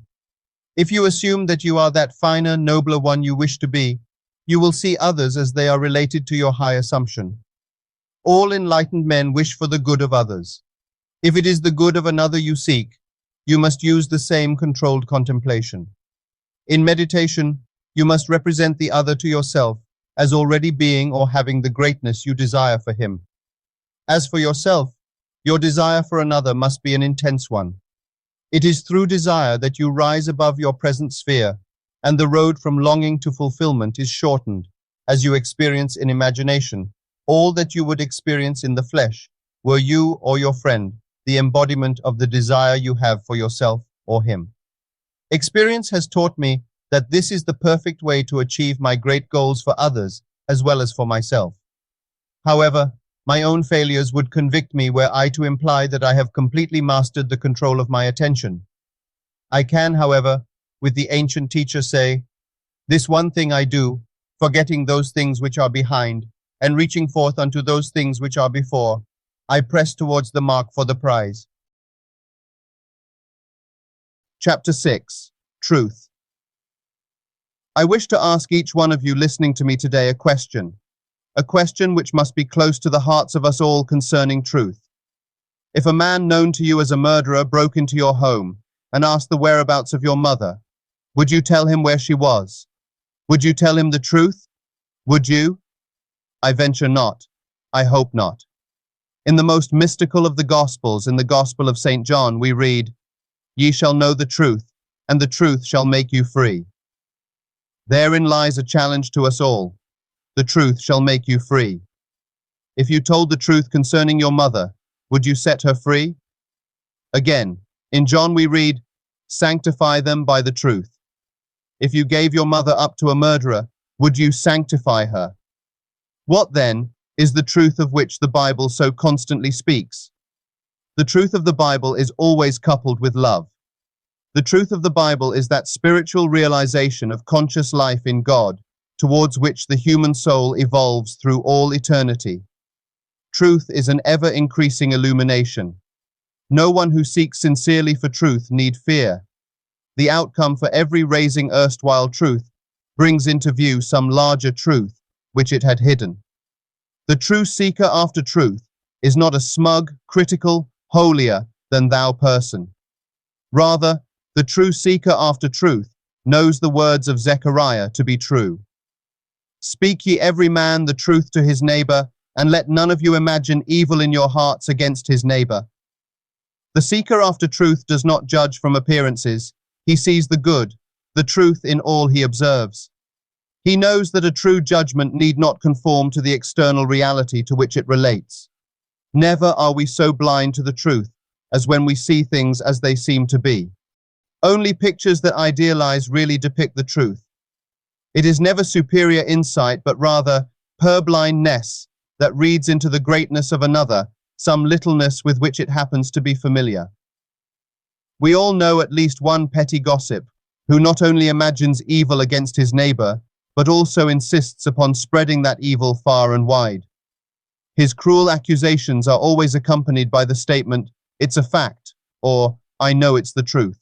If you assume that you are that finer, nobler one you wish to be, you will see others as they are related to your high assumption. All enlightened men wish for the good of others. If it is the good of another you seek, you must use the same controlled contemplation. In meditation, you must represent the other to yourself as already being or having the greatness you desire for him. As for yourself, your desire for another must be an intense one. It is through desire that you rise above your present sphere, and the road from longing to fulfillment is shortened, as you experience in imagination all that you would experience in the flesh, were you or your friend the embodiment of the desire you have for yourself or him. Experience has taught me that this is the perfect way to achieve my great goals for others as well as for myself. However, my own failures would convict me were I to imply that I have completely mastered the control of my attention. I can, however, with the ancient teacher say, "This one thing I do, forgetting those things which are behind, and reaching forth unto those things which are before, I press towards the mark for the prize." Chapter 6. Truth. I wish to ask each one of you listening to me today a question which must be close to the hearts of us all concerning truth. If a man known to you as a murderer broke into your home and asked the whereabouts of your mother, would you tell him where she was? Would you tell him the truth? Would you? I venture not. I hope not. In the most mystical of the Gospels, in the Gospel of St. John, we read, "Ye shall know the truth, and the truth shall make you free." Therein lies a challenge to us all. The truth shall make you free. If you told the truth concerning your mother, would you set her free? Again, in John we read, "Sanctify them by the truth." If you gave your mother up to a murderer, would you sanctify her? What then is the truth of which the Bible so constantly speaks? The truth of the Bible is always coupled with love. The truth of the Bible is that spiritual realization of conscious life in God, towards which the human soul evolves through all eternity. Truth is an ever-increasing illumination. No one who seeks sincerely for truth need fear. The outcome for every raising erstwhile truth brings into view some larger truth which it had hidden. The true seeker after truth is not a smug, critical, holier-than-thou person. Rather, the true seeker after truth knows the words of Zechariah to be true. "Speak ye every man the truth to his neighbor, and let none of you imagine evil in your hearts against his neighbor." The seeker after truth does not judge from appearances. He sees the good, the truth in all he observes. He knows that a true judgment need not conform to the external reality to which it relates. Never are we so blind to the truth as when we see things as they seem to be. Only pictures that idealize really depict the truth. It is never superior insight, but rather purblindness that reads into the greatness of another some littleness with which it happens to be familiar. We all know at least one petty gossip, who not only imagines evil against his neighbor, but also insists upon spreading that evil far and wide. His cruel accusations are always accompanied by the statement, "It's a fact," or "I know it's the truth."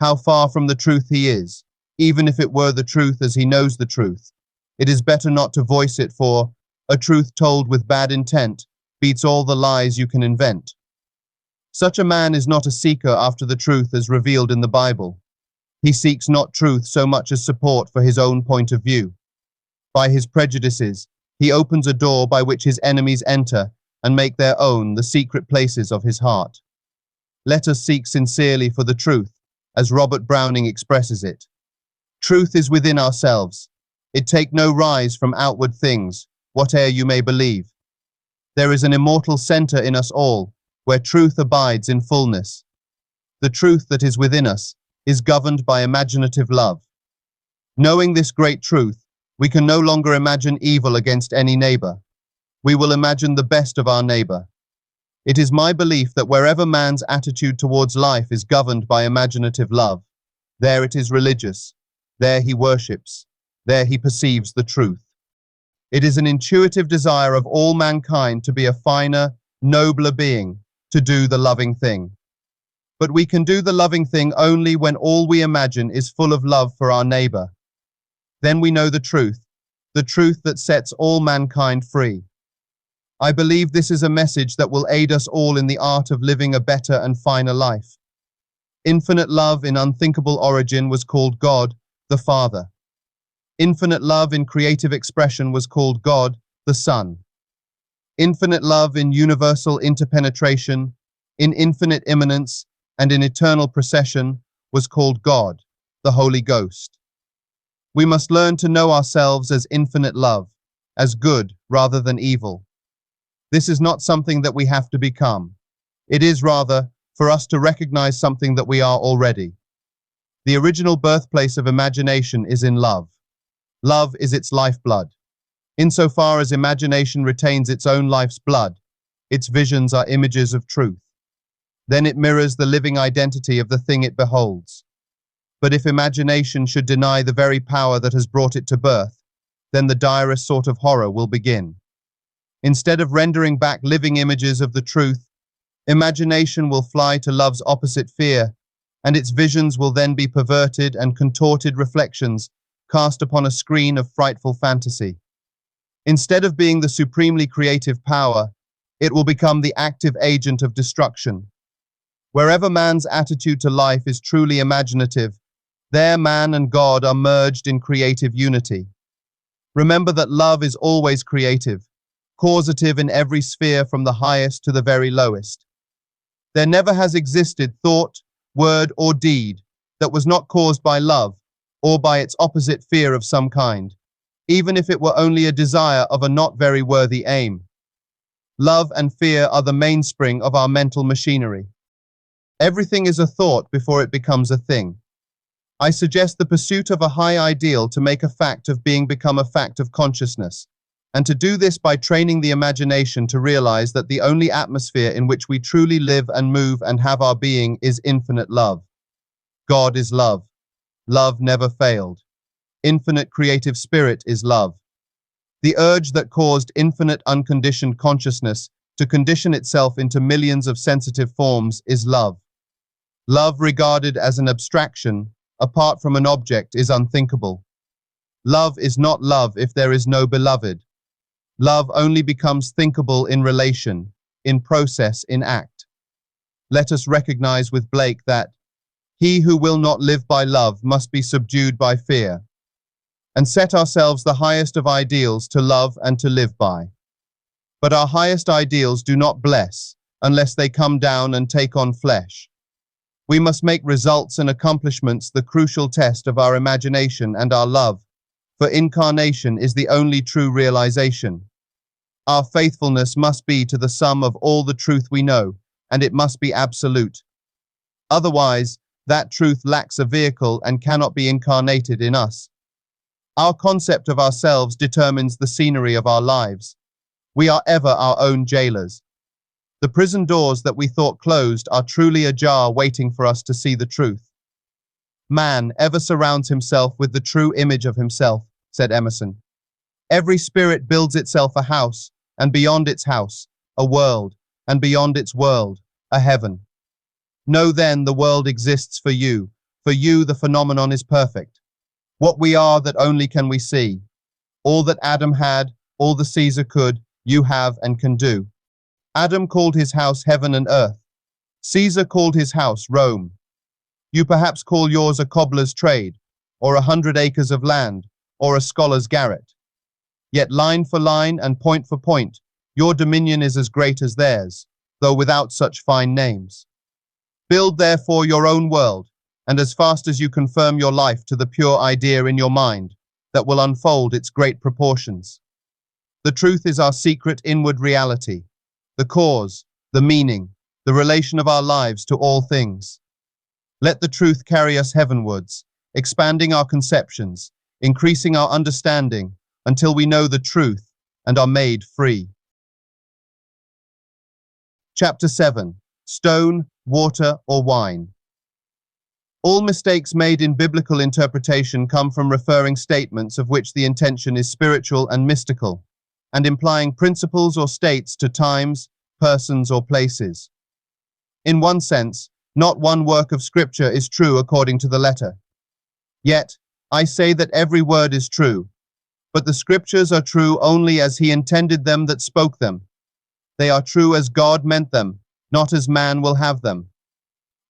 How far from the truth he is, even if it were the truth as he knows the truth. It is better not to voice it, for a truth told with bad intent beats all the lies you can invent. Such a man is not a seeker after the truth as revealed in the Bible. He seeks not truth so much as support for his own point of view. By his prejudices, he opens a door by which his enemies enter and make their own the secret places of his heart. Let us seek sincerely for the truth, as Robert Browning expresses it. Truth is within ourselves. It take no rise from outward things, whate'er you may believe. There is an immortal center in us all, where truth abides in fullness. The truth that is within us is governed by imaginative love. Knowing this great truth, we can no longer imagine evil against any neighbor. We will imagine the best of our neighbor. It is my belief that wherever man's attitude towards life is governed by imaginative love, there it is religious, there he worships, there he perceives the truth. It is an intuitive desire of all mankind to be a finer, nobler being, to do the loving thing. But we can do the loving thing only when all we imagine is full of love for our neighbor. Then we know the truth that sets all mankind free. I believe this is a message that will aid us all in the art of living a better and finer life. Infinite love in unthinkable origin was called God, the Father. Infinite love in creative expression was called God, the Son. Infinite love in universal interpenetration, in infinite immanence, and in eternal procession was called God, the Holy Ghost. We must learn to know ourselves as infinite love, as good rather than evil. This is not something that we have to become. It is rather for us to recognize something that we are already. The original birthplace of imagination is in love. Love is its lifeblood. Insofar as imagination retains its own life's blood, its visions are images of truth. Then it mirrors the living identity of the thing it beholds. But if imagination should deny the very power that has brought it to birth, then the direst sort of horror will begin. Instead of rendering back living images of the truth, imagination will fly to love's opposite, fear, and its visions will then be perverted and contorted reflections cast upon a screen of frightful fantasy. Instead of being the supremely creative power, it will become the active agent of destruction. Wherever man's attitude to life is truly imaginative, there man and God are merged in creative unity. Remember that love is always creative, causative in every sphere from the highest to the very lowest. There never has existed thought, word, or deed that was not caused by love, or by its opposite, fear of some kind, even if it were only a desire of a not very worthy aim. Love and fear are the mainspring of our mental machinery. Everything is a thought before it becomes a thing. I suggest the pursuit of a high ideal to make a fact of being become a fact of consciousness, and to do this by training the imagination to realize that the only atmosphere in which we truly live and move and have our being is infinite love. God is love. Love never failed. Infinite creative spirit is love. The urge that caused infinite unconditioned consciousness to condition itself into millions of sensitive forms is love. Love regarded as an abstraction, apart from an object, is unthinkable. Love is not love if there is no beloved. Love only becomes thinkable in relation, in process, in act. Let us recognize with Blake that he who will not live by love must be subdued by fear, and set ourselves the highest of ideals to love and to live by. But our highest ideals do not bless unless they come down and take on flesh. We must make results and accomplishments the crucial test of our imagination and our love, for incarnation is the only true realization. Our faithfulness must be to the sum of all the truth we know, and it must be absolute. Otherwise, that truth lacks a vehicle and cannot be incarnated in us. Our concept of ourselves determines the scenery of our lives. We are ever our own jailers. The prison doors that we thought closed are truly ajar, waiting for us to see the truth. man ever surrounds himself with the true image of himself, said Emerson. Every spirit builds itself a house, and beyond its house, a world, and beyond its world, a heaven. Know then the world exists for you the phenomenon is perfect. What we are that only can we see. All that Adam had, all the Caesar could, you have and can do. Adam called his house heaven and earth. Caesar called his house Rome. You perhaps call yours a cobbler's trade, or 100 acres of land, or a scholar's garret. Yet line for line and point for point, your dominion is as great as theirs, though without such fine names. Build therefore your own world, and as fast as you confirm your life to the pure idea in your mind, that will unfold its great proportions. The truth is our secret inward reality, the cause, the meaning, the relation of our lives to all things. Let the truth carry us heavenwards, expanding our conceptions, increasing our understanding, until we know the truth and are made free. Chapter 7. Stone, Water, or Wine. All mistakes made in biblical interpretation come from referring statements of which the intention is spiritual and mystical, and implying principles or states to times, persons, or places. In one sense, not one work of Scripture is true according to the letter. Yet, I say that every word is true, but the Scriptures are true only as He intended them that spoke them. They are true as God meant them, not as man will have them.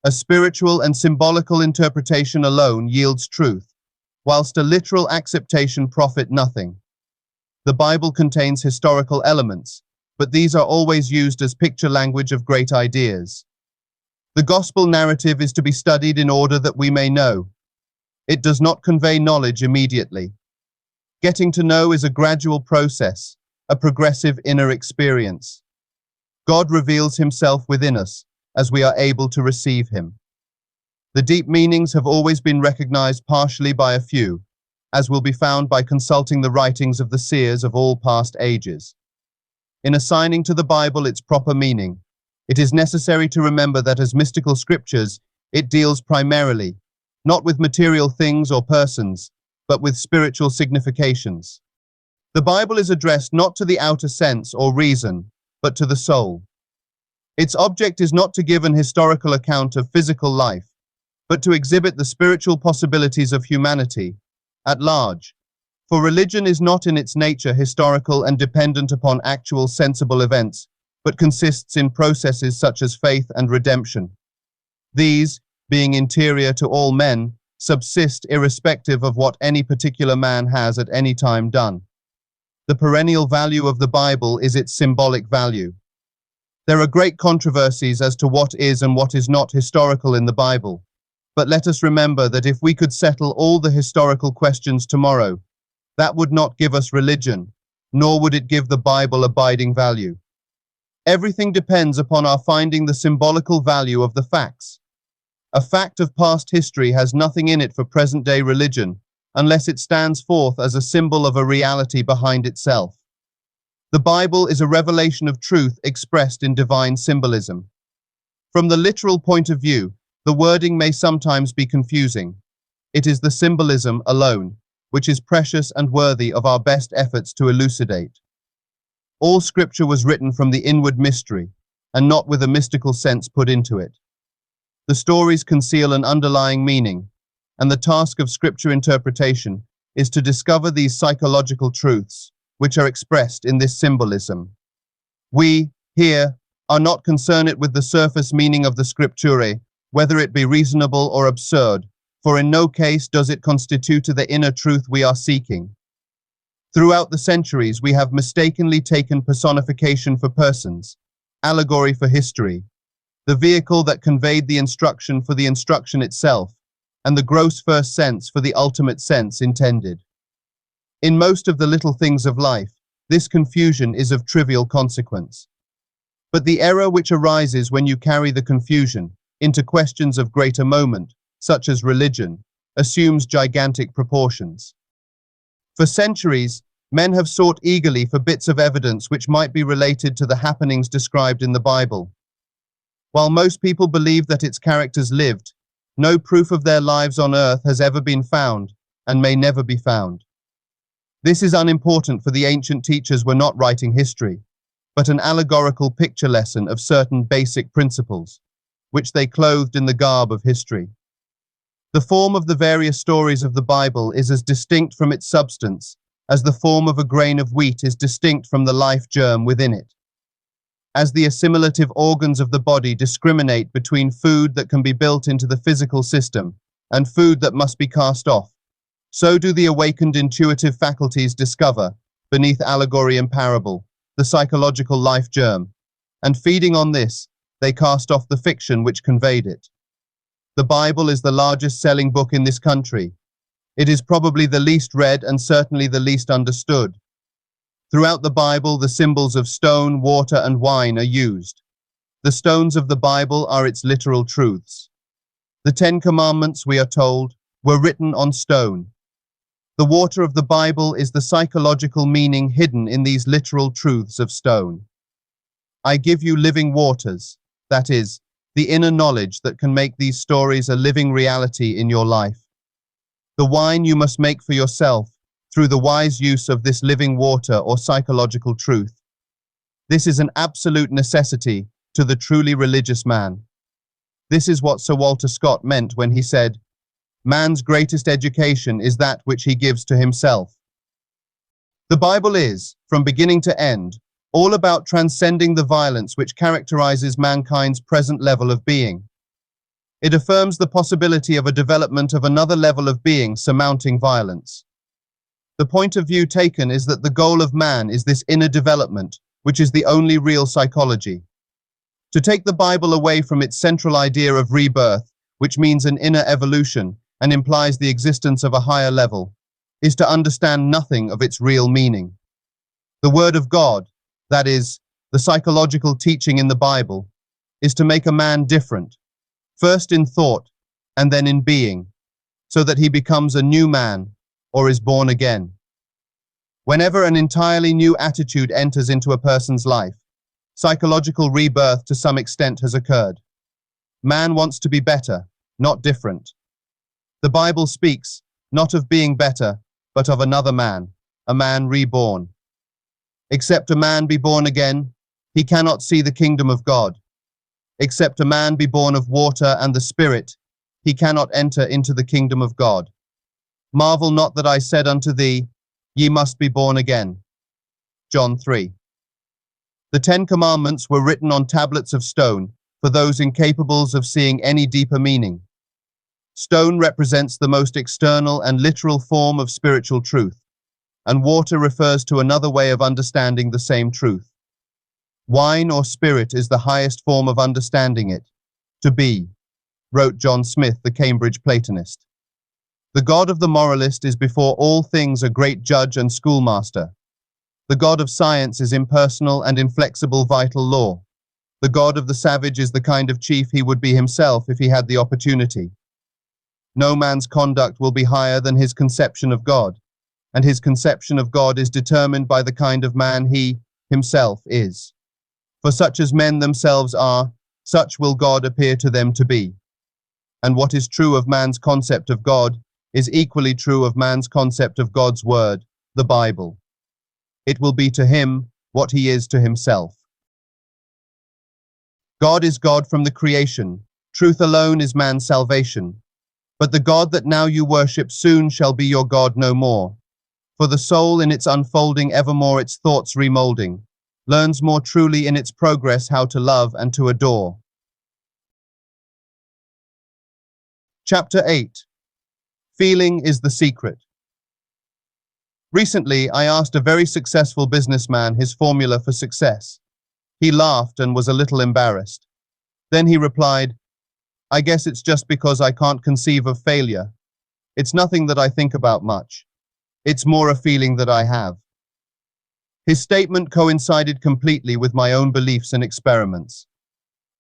A spiritual and symbolical interpretation alone yields truth, whilst a literal acceptation profit nothing. The Bible contains historical elements, but these are always used as picture language of great ideas. The gospel narrative is to be studied in order that we may know. It does not convey knowledge immediately. Getting to know is a gradual process, a progressive inner experience. God reveals Himself within us as we are able to receive Him. The deep meanings have always been recognized partially by a few, as will be found by consulting the writings of the seers of all past ages. In assigning to the Bible its proper meaning, it is necessary to remember that as mystical scriptures, it deals primarily, not with material things or persons, but with spiritual significations. The Bible is addressed not to the outer sense or reason, but to the soul. Its object is not to give an historical account of physical life, but to exhibit the spiritual possibilities of humanity at large. For religion is not in its nature historical and dependent upon actual sensible events, but consists in processes such as faith and redemption. These, being interior to all men, subsist irrespective of what any particular man has at any time done. The perennial value of the Bible is its symbolic value. There are great controversies as to what is and what is not historical in the Bible, but let us remember that if we could settle all the historical questions tomorrow, that would not give us religion, nor would it give the Bible abiding value. Everything depends upon our finding the symbolical value of the facts. A fact of past history has nothing in it for present-day religion, unless it stands forth as a symbol of a reality behind itself. The Bible is a revelation of truth expressed in divine symbolism. From the literal point of view, the wording may sometimes be confusing. It is the symbolism alone, which is precious and worthy of our best efforts to elucidate. All Scripture was written from the inward mystery, and not with a mystical sense put into it. The stories conceal an underlying meaning, and the task of Scripture interpretation is to discover these psychological truths, which are expressed in this symbolism. We, here, are not concerned with the surface meaning of the Scripturae, whether it be reasonable or absurd, for in no case does it constitute the inner truth we are seeking. Throughout the centuries, we have mistakenly taken personification for persons, allegory for history, the vehicle that conveyed the instruction for the instruction itself, and the gross first sense for the ultimate sense intended. In most of the little things of life, this confusion is of trivial consequence. But the error which arises when you carry the confusion into questions of greater moment, such as religion, assumes gigantic proportions. For centuries, men have sought eagerly for bits of evidence which might be related to the happenings described in the Bible. While most people believe that its characters lived, No proof of their lives on earth has ever been found, and may never be found. This is unimportant, for the ancient teachers were not writing history, but an allegorical picture lesson of certain basic principles, which they clothed in the garb of history. The form of the various stories of the Bible is as distinct from its substance as the form of a grain of wheat is distinct from the life germ within it. As the assimilative organs of the body discriminate between food that can be built into the physical system and food that must be cast off, so do the awakened intuitive faculties discover, beneath allegory and parable, the psychological life germ, and feeding on this, they cast off the fiction which conveyed it. The Bible is the largest selling book in this country. It is probably the least read and certainly the least understood. Throughout the Bible, the symbols of stone, water, and wine are used. The stones of the Bible are its literal truths. The 10 Commandments, we are told, were written on stone. The water of the Bible is the psychological meaning hidden in these literal truths of stone. I give you living waters, that is, the inner knowledge that can make these stories a living reality in your life. The wine you must make for yourself through the wise use of this living water or psychological truth. This is an absolute necessity to the truly religious man. This is what Sir Walter Scott meant when he said, "Man's greatest education is that which he gives to himself." The Bible is, from beginning to end, all about transcending the violence which characterizes mankind's present level of being. It affirms the possibility of a development of another level of being surmounting violence. The point of view taken is that the goal of man is this inner development, which is the only real psychology. To take the Bible away from its central idea of rebirth, which means an inner evolution and implies the existence of a higher level, is to understand nothing of its real meaning. The Word of God, that is, the psychological teaching in the Bible, is to make a man different, first in thought and then in being, so that he becomes a new man or is born again. Whenever an entirely new attitude enters into a person's life, psychological rebirth to some extent has occurred. Man wants to be better, not different. The Bible speaks not of being better, but of another man, a man reborn. Except a man be born again, he cannot see the kingdom of God. Except a man be born of water and the Spirit, he cannot enter into the kingdom of God. Marvel not that I said unto thee, ye must be born again. John 3. The 10 Commandments were written on tablets of stone for those incapable of seeing any deeper meaning. Stone represents the most external and literal form of spiritual truth, and water refers to another way of understanding the same truth. Wine or spirit is the highest form of understanding it. To be, wrote John Smith, the Cambridge Platonist. The God of the moralist is before all things a great judge and schoolmaster. The God of science is impersonal and inflexible vital law. The God of the savage is the kind of chief he would be himself if he had the opportunity. No man's conduct will be higher than his conception of God, and his conception of God is determined by the kind of man he, himself, is. For such as men themselves are, such will God appear to them to be. And what is true of man's concept of God is equally true of man's concept of God's word, the Bible. It will be to him what he is to himself. God is God from the creation. Truth alone is man's salvation. But the God that now you worship soon shall be your God no more. For the soul in its unfolding evermore its thoughts remolding, learns more truly in its progress how to love and to adore. Chapter 8. Feeling is the secret. Recently, I asked a very successful businessman his formula for success. He laughed and was a little embarrassed. Then he replied, "I guess it's just because I can't conceive of failure. It's nothing that I think about much. It's more a feeling that I have." His statement coincided completely with my own beliefs and experiments.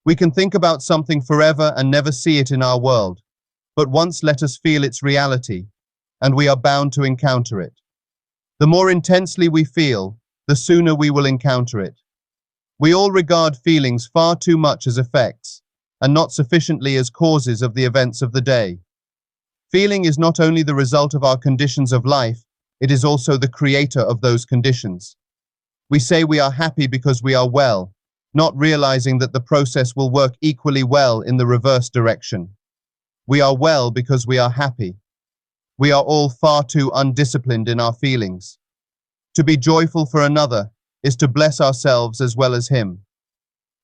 We can think about something forever and never see it in our world, but once let us feel its reality, and we are bound to encounter it. The more intensely we feel, the sooner we will encounter it. We all regard feelings far too much as effects, and not sufficiently as causes of the events of the day. Feeling is not only the result of our conditions of life, it is also the creator of those conditions. We say we are happy because we are well, not realizing that the process will work equally well in the reverse direction. We are well because we are happy. We are all far too undisciplined in our feelings. To be joyful for another is to bless ourselves as well as him.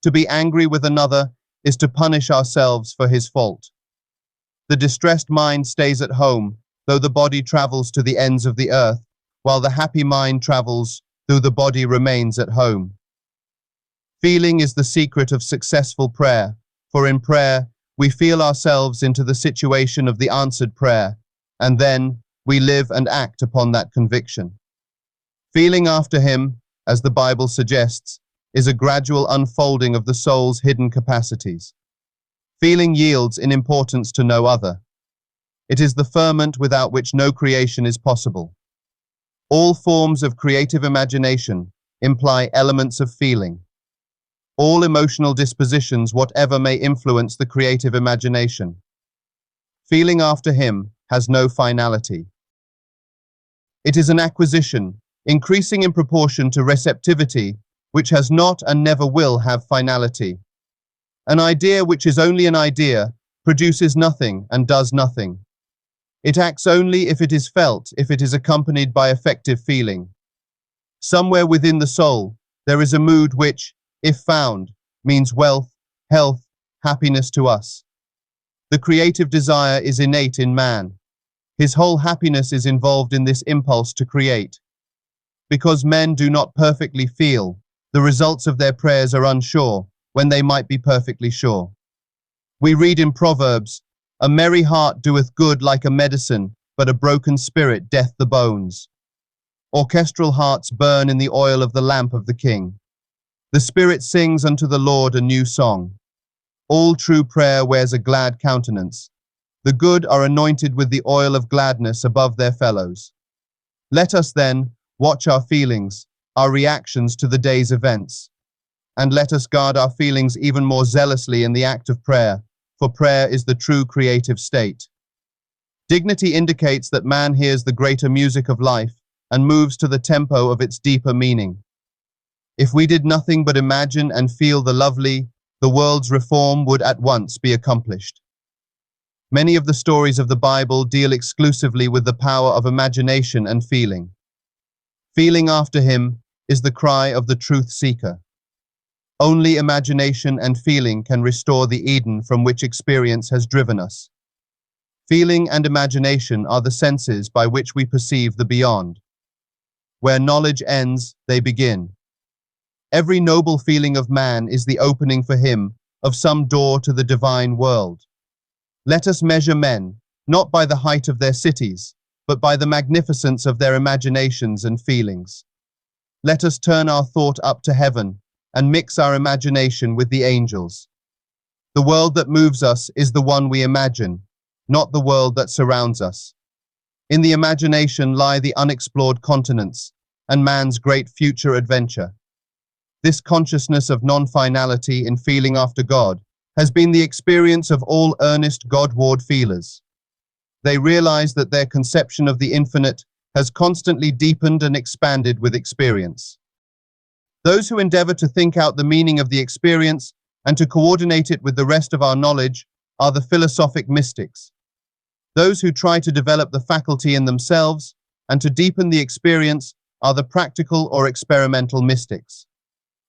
To be angry with another is to punish ourselves for his fault. The distressed mind stays at home, though the body travels to the ends of the earth, while the happy mind travels, though the body remains at home. Feeling is the secret of successful prayer, for in prayer, we feel ourselves into the situation of the answered prayer, and then we live and act upon that conviction. Feeling after him, as the Bible suggests, is a gradual unfolding of the soul's hidden capacities. Feeling yields in importance to no other. It is the ferment without which no creation is possible. All forms of creative imagination imply elements of feeling. All emotional dispositions, whatever may influence the creative imagination. Feeling after him has no finality. It is an acquisition, increasing in proportion to receptivity, which has not and never will have finality. An idea which is only an idea produces nothing and does nothing. It acts only if it is felt, if it is accompanied by effective feeling. Somewhere within the soul, there is a mood which, if found, means wealth, health, happiness to us. The creative desire is innate in man. His whole happiness is involved in this impulse to create. Because men do not perfectly feel, the results of their prayers are unsure, when they might be perfectly sure. We read in Proverbs, "A merry heart doeth good like a medicine, but a broken spirit death the bones." Orchestral hearts burn in the oil of the lamp of the King. The Spirit sings unto the Lord a new song. All true prayer wears a glad countenance. The good are anointed with the oil of gladness above their fellows. Let us then watch our feelings, our reactions to the day's events. And let us guard our feelings even more zealously in the act of prayer, for prayer is the true creative state. Dignity indicates that man hears the greater music of life and moves to the tempo of its deeper meaning. If we did nothing but imagine and feel the lovely, the world's reform would at once be accomplished. Many of the stories of the Bible deal exclusively with the power of imagination and feeling. Feeling after him is the cry of the truth seeker. Only imagination and feeling can restore the Eden from which experience has driven us. Feeling and imagination are the senses by which we perceive the beyond. Where knowledge ends, they begin. Every noble feeling of man is the opening for him of some door to the divine world. Let us measure men, not by the height of their cities, but by the magnificence of their imaginations and feelings. Let us turn our thought up to heaven and mix our imagination with the angels. The world that moves us is the one we imagine, not the world that surrounds us. In the imagination lie the unexplored continents and man's great future adventure. This consciousness of non-finality in feeling after God has been the experience of all earnest Godward feelers. They realize that their conception of the infinite has constantly deepened and expanded with experience. Those who endeavor to think out the meaning of the experience and to coordinate it with the rest of our knowledge are the philosophic mystics. Those who try to develop the faculty in themselves and to deepen the experience are the practical or experimental mystics.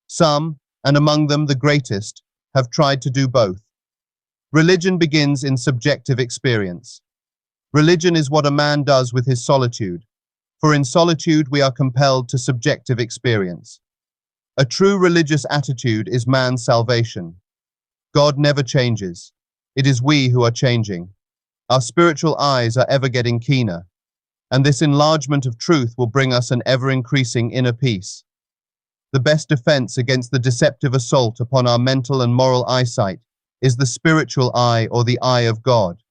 Some, and among them the greatest, have tried to do both. Religion begins in subjective experience. Religion is what a man does with his solitude, for in solitude we are compelled to subjective experience. A true religious attitude is man's salvation. God never changes. It is we who are changing. Our spiritual eyes are ever getting keener, and this enlargement of truth will bring us an ever-increasing inner peace. The best defense against the deceptive assault upon our mental and moral eyesight is the spiritual eye or the eye of God.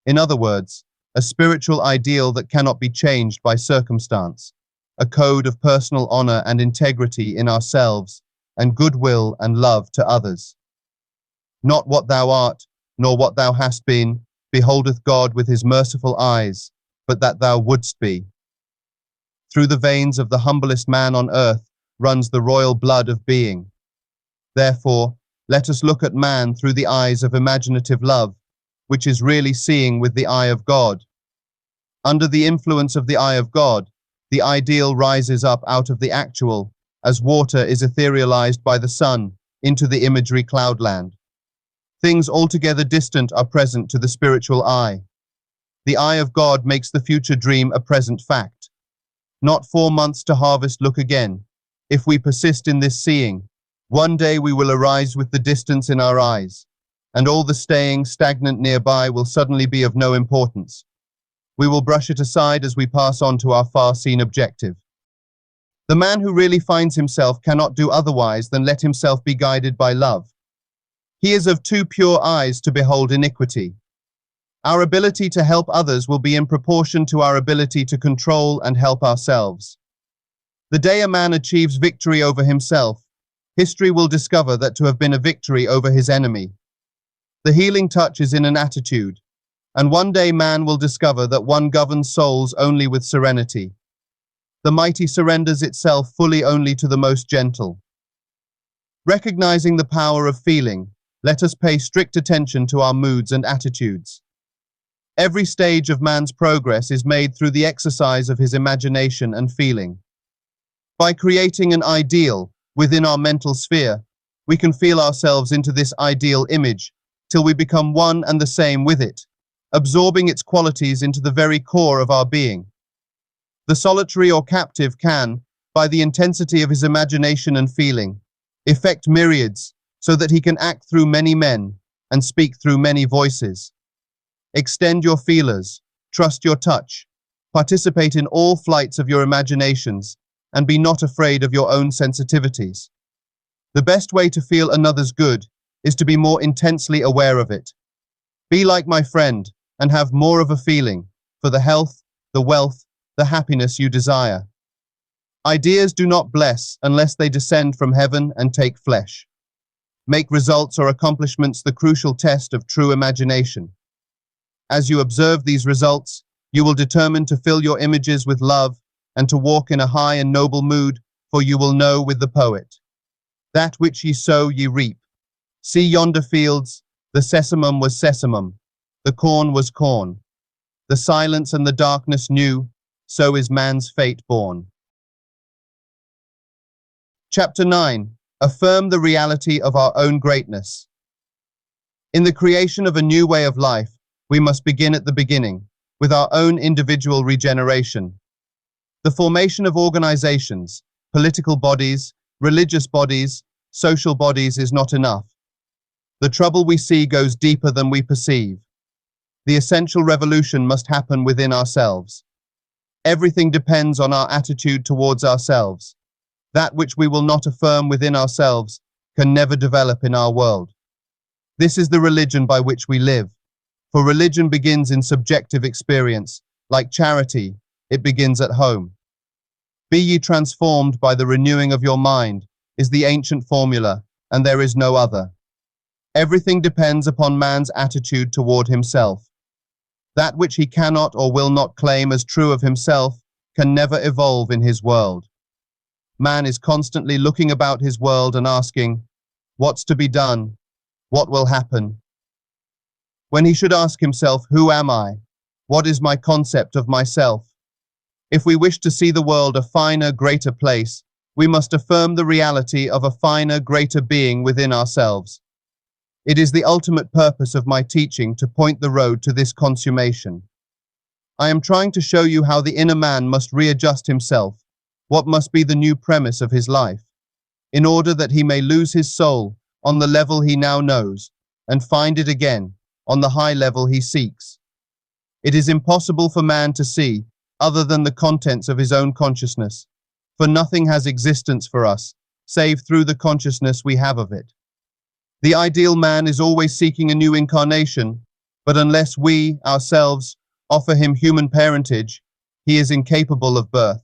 In other words, a spiritual ideal that cannot be changed by circumstance, a code of personal honor and integrity in ourselves, and goodwill and love to others. Not what thou art, nor what thou hast been, beholdeth God with his merciful eyes, but that thou wouldst be. Through the veins of the humblest man on earth runs the royal blood of being. Therefore, let us look at man through the eyes of imaginative love, which is really seeing with the eye of God. Under the influence of the eye of God, the ideal rises up out of the actual, as water is etherealized by the sun into the imagery cloudland. Things altogether distant are present to the spiritual eye. The eye of God makes the future dream a present fact. Not 4 months to harvest look again. If we persist in this seeing, one day we will arise with the distance in our eyes, and all the staying stagnant nearby will suddenly be of no importance. We will brush it aside as we pass on to our far-seen objective. The man who really finds himself cannot do otherwise than let himself be guided by love. He is of too pure eyes to behold iniquity. Our ability to help others will be in proportion to our ability to control and help ourselves. The day a man achieves victory over himself, history will discover that to have been a victory over his enemy. The healing touch is in an attitude, and one day man will discover that one governs souls only with serenity. The mighty surrenders itself fully only to the most gentle. Recognizing the power of feeling, let us pay strict attention to our moods and attitudes. Every stage of man's progress is made through the exercise of his imagination and feeling. By creating an ideal within our mental sphere, we can feel ourselves into this ideal image till we become one and the same with it, absorbing its qualities into the very core of our being. The solitary or captive can, by the intensity of his imagination and feeling, effect myriads so that he can act through many men and speak through many voices. Extend your feelers, trust your touch, participate in all flights of your imaginations, and be not afraid of your own sensitivities. The best way to feel another's good is to be more intensely aware of it. Be like my friend and have more of a feeling for the health, the wealth, the happiness you desire. Ideas do not bless unless they descend from heaven and take flesh. Make results or accomplishments the crucial test of true imagination. As you observe these results, you will determine to fill your images with love and to walk in a high and noble mood, for you will know with the poet, that which ye sow ye reap. See yonder fields, the sesamum was sesamum, the corn was corn. The silence and the darkness knew, so is man's fate born. Chapter 9. Affirm the reality of our own greatness. In the creation of a new way of life, we must begin at the beginning, with our own individual regeneration. The formation of organizations, political bodies, religious bodies, social bodies is not enough. The trouble we see goes deeper than we perceive. The essential revolution must happen within ourselves. Everything depends on our attitude towards ourselves. That which we will not affirm within ourselves can never develop in our world. This is the religion by which we live. For religion begins in subjective experience. Like charity, it begins at home. Be ye transformed by the renewing of your mind is the ancient formula, and there is no other. Everything depends upon man's attitude toward himself. That which he cannot or will not claim as true of himself can never evolve in his world. Man is constantly looking about his world and asking, what's to be done? What will happen? When he should ask himself, who am I? What is my concept of myself? If we wish to see the world a finer, greater place, we must affirm the reality of a finer, greater being within ourselves. It is the ultimate purpose of my teaching to point the road to this consummation. I am trying to show you how the inner man must readjust himself, what must be the new premise of his life, in order that he may lose his soul on the level he now knows, and find it again on the high level he seeks. It is impossible for man to see other than the contents of his own consciousness, for nothing has existence for us, save through the consciousness we have of it. The ideal man is always seeking a new incarnation, but unless we, ourselves, offer him human parentage, he is incapable of birth.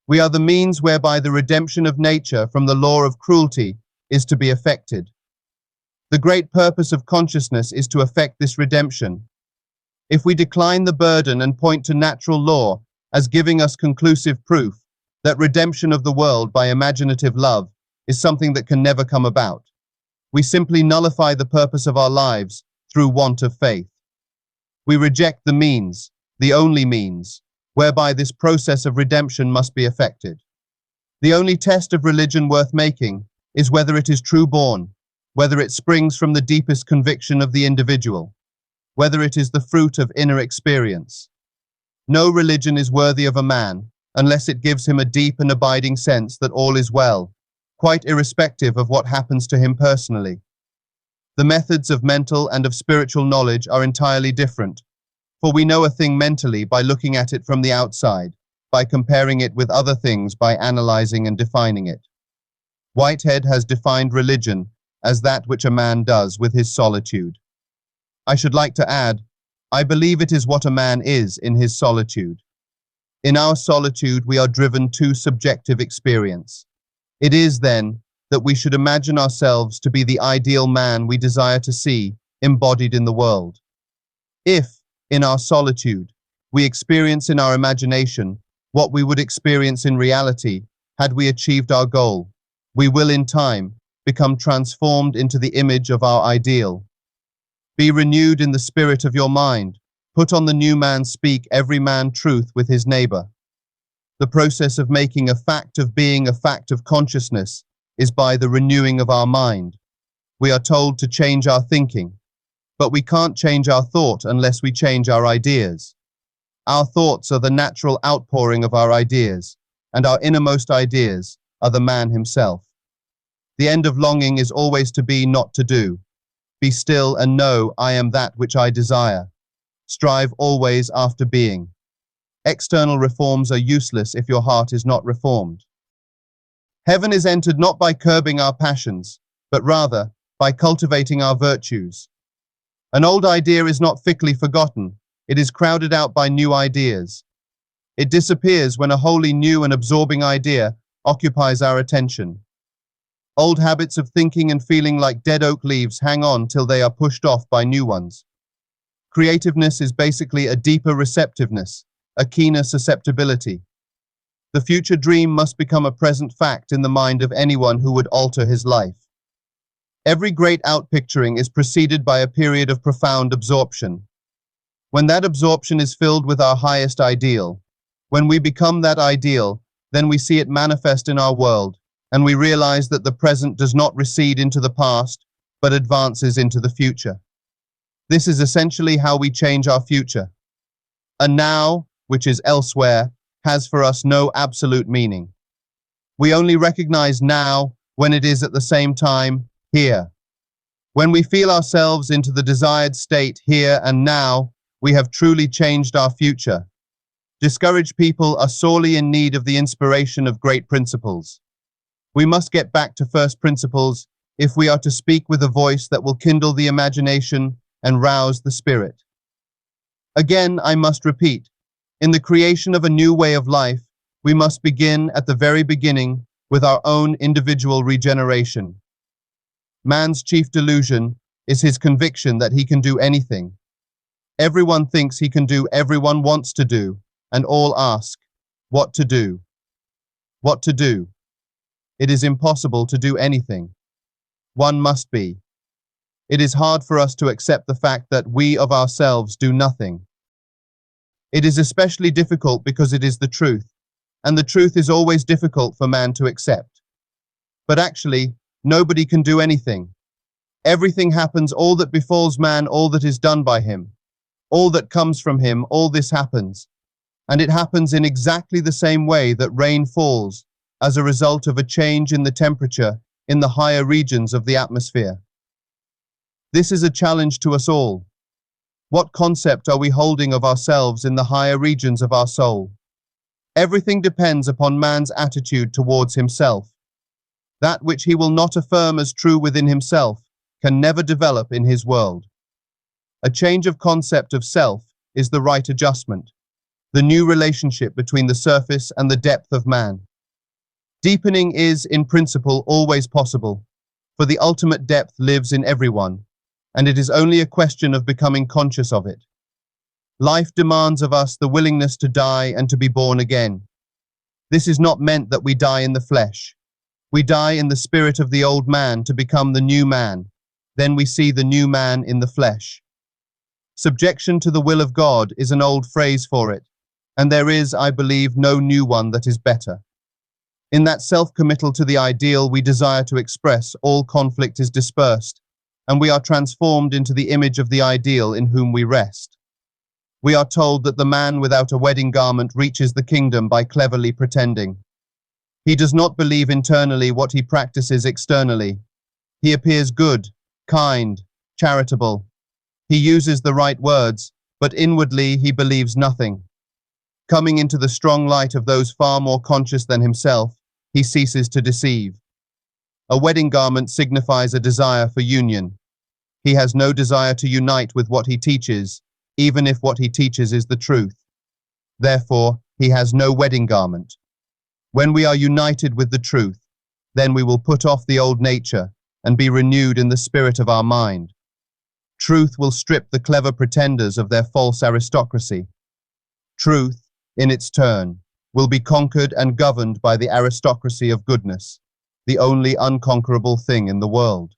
We are the means whereby the redemption of nature from the law of cruelty is to be effected. The great purpose of consciousness is to effect this redemption. If we decline the burden and point to natural law as giving us conclusive proof that redemption of the world by imaginative love is something that can never come about, we simply nullify the purpose of our lives through want of faith. We reject the means, the only means, whereby this process of redemption must be effected. The only test of religion worth making is whether it is true-born, whether it springs from the deepest conviction of the individual, whether it is the fruit of inner experience. No religion is worthy of a man unless it gives him a deep and abiding sense that all is well, quite irrespective of what happens to him personally. The methods of mental and of spiritual knowledge are entirely different, for we know a thing mentally by looking at it from the outside, by comparing it with other things, by analyzing and defining it. Whitehead has defined religion as that which a man does with his solitude. I should like to add, I believe it is what a man is in his solitude. In our solitude we are driven to subjective experience. It is, then, that we should imagine ourselves to be the ideal man we desire to see embodied in the world. If, in our solitude, we experience in our imagination what we would experience in reality had we achieved our goal, we will in time become transformed into the image of our ideal. Be renewed in the spirit of your mind. Put on the new man, speak every man truth with his neighbor. The process of making a fact of being a fact of consciousness is by the renewing of our mind. We are told to change our thinking, but we can't change our thought unless we change our ideas. Our thoughts are the natural outpouring of our ideas, and our innermost ideas are the man himself. The end of longing is always to be, not to do. Be still and know I am that which I desire. Strive always after being. External reforms are useless if your heart is not reformed. Heaven is entered not by curbing our passions, but rather by cultivating our virtues. An old idea is not thickly forgotten, it is crowded out by new ideas. It disappears when a wholly new and absorbing idea occupies our attention. Old habits of thinking and feeling like dead oak leaves hang on till they are pushed off by new ones. Creativeness is basically a deeper receptiveness, a keener susceptibility. The future dream must become a present fact in the mind of anyone who would alter his life. Every great outpicturing is preceded by a period of profound absorption. When that absorption is filled with our highest ideal, when we become that ideal, then we see it manifest in our world, and we realize that the present does not recede into the past, but advances into the future. This is essentially how we change our future. A now, which is elsewhere, has for us no absolute meaning. We only recognize now when it is at the same time here. When we feel ourselves into the desired state here and now, we have truly changed our future. Discouraged people are sorely in need of the inspiration of great principles. We must get back to first principles if we are to speak with a voice that will kindle the imagination and rouse the spirit. Again, I must repeat, in the creation of a new way of life, we must begin at the very beginning with our own individual regeneration. Man's chief delusion is his conviction that he can do anything. Everyone thinks he can do, everyone wants to do, and all ask, what to do? What to do? It is impossible to do anything. One must be. It is hard for us to accept the fact that we of ourselves do nothing. It is especially difficult because it is the truth, and the truth is always difficult for man to accept. But actually, nobody can do anything. Everything happens, all that befalls man, all that is done by him, all that comes from him, all this happens. And it happens in exactly the same way that rain falls as a result of a change in the temperature in the higher regions of the atmosphere. This is a challenge to us all. What concept are we holding of ourselves in the higher regions of our soul? Everything depends upon man's attitude towards himself. That which he will not affirm as true within himself can never develop in his world. A change of concept of self is the right adjustment, the new relationship between the surface and the depth of man. Deepening is, in principle, always possible, for the ultimate depth lives in everyone, and it is only a question of becoming conscious of it. Life demands of us the willingness to die and to be born again. This is not meant that we die in the flesh. We die in the spirit of the old man to become the new man. Then we see the new man in the flesh. Subjection to the will of God is an old phrase for it, and there is, I believe, no new one that is better. In that self-committal to the ideal we desire to express, all conflict is dispersed, and we are transformed into the image of the ideal in whom we rest. We are told that the man without a wedding garment reaches the kingdom by cleverly pretending. He does not believe internally what he practices externally. He appears good, kind, charitable. He uses the right words, but inwardly he believes nothing. Coming into the strong light of those far more conscious than himself, he ceases to deceive. A wedding garment signifies a desire for union. He has no desire to unite with what he teaches, even if what he teaches is the truth. Therefore, he has no wedding garment. When we are united with the truth, then we will put off the old nature and be renewed in the spirit of our mind. Truth will strip the clever pretenders of their false aristocracy. Truth, in its turn, will be conquered and governed by the aristocracy of goodness, the only unconquerable thing in the world.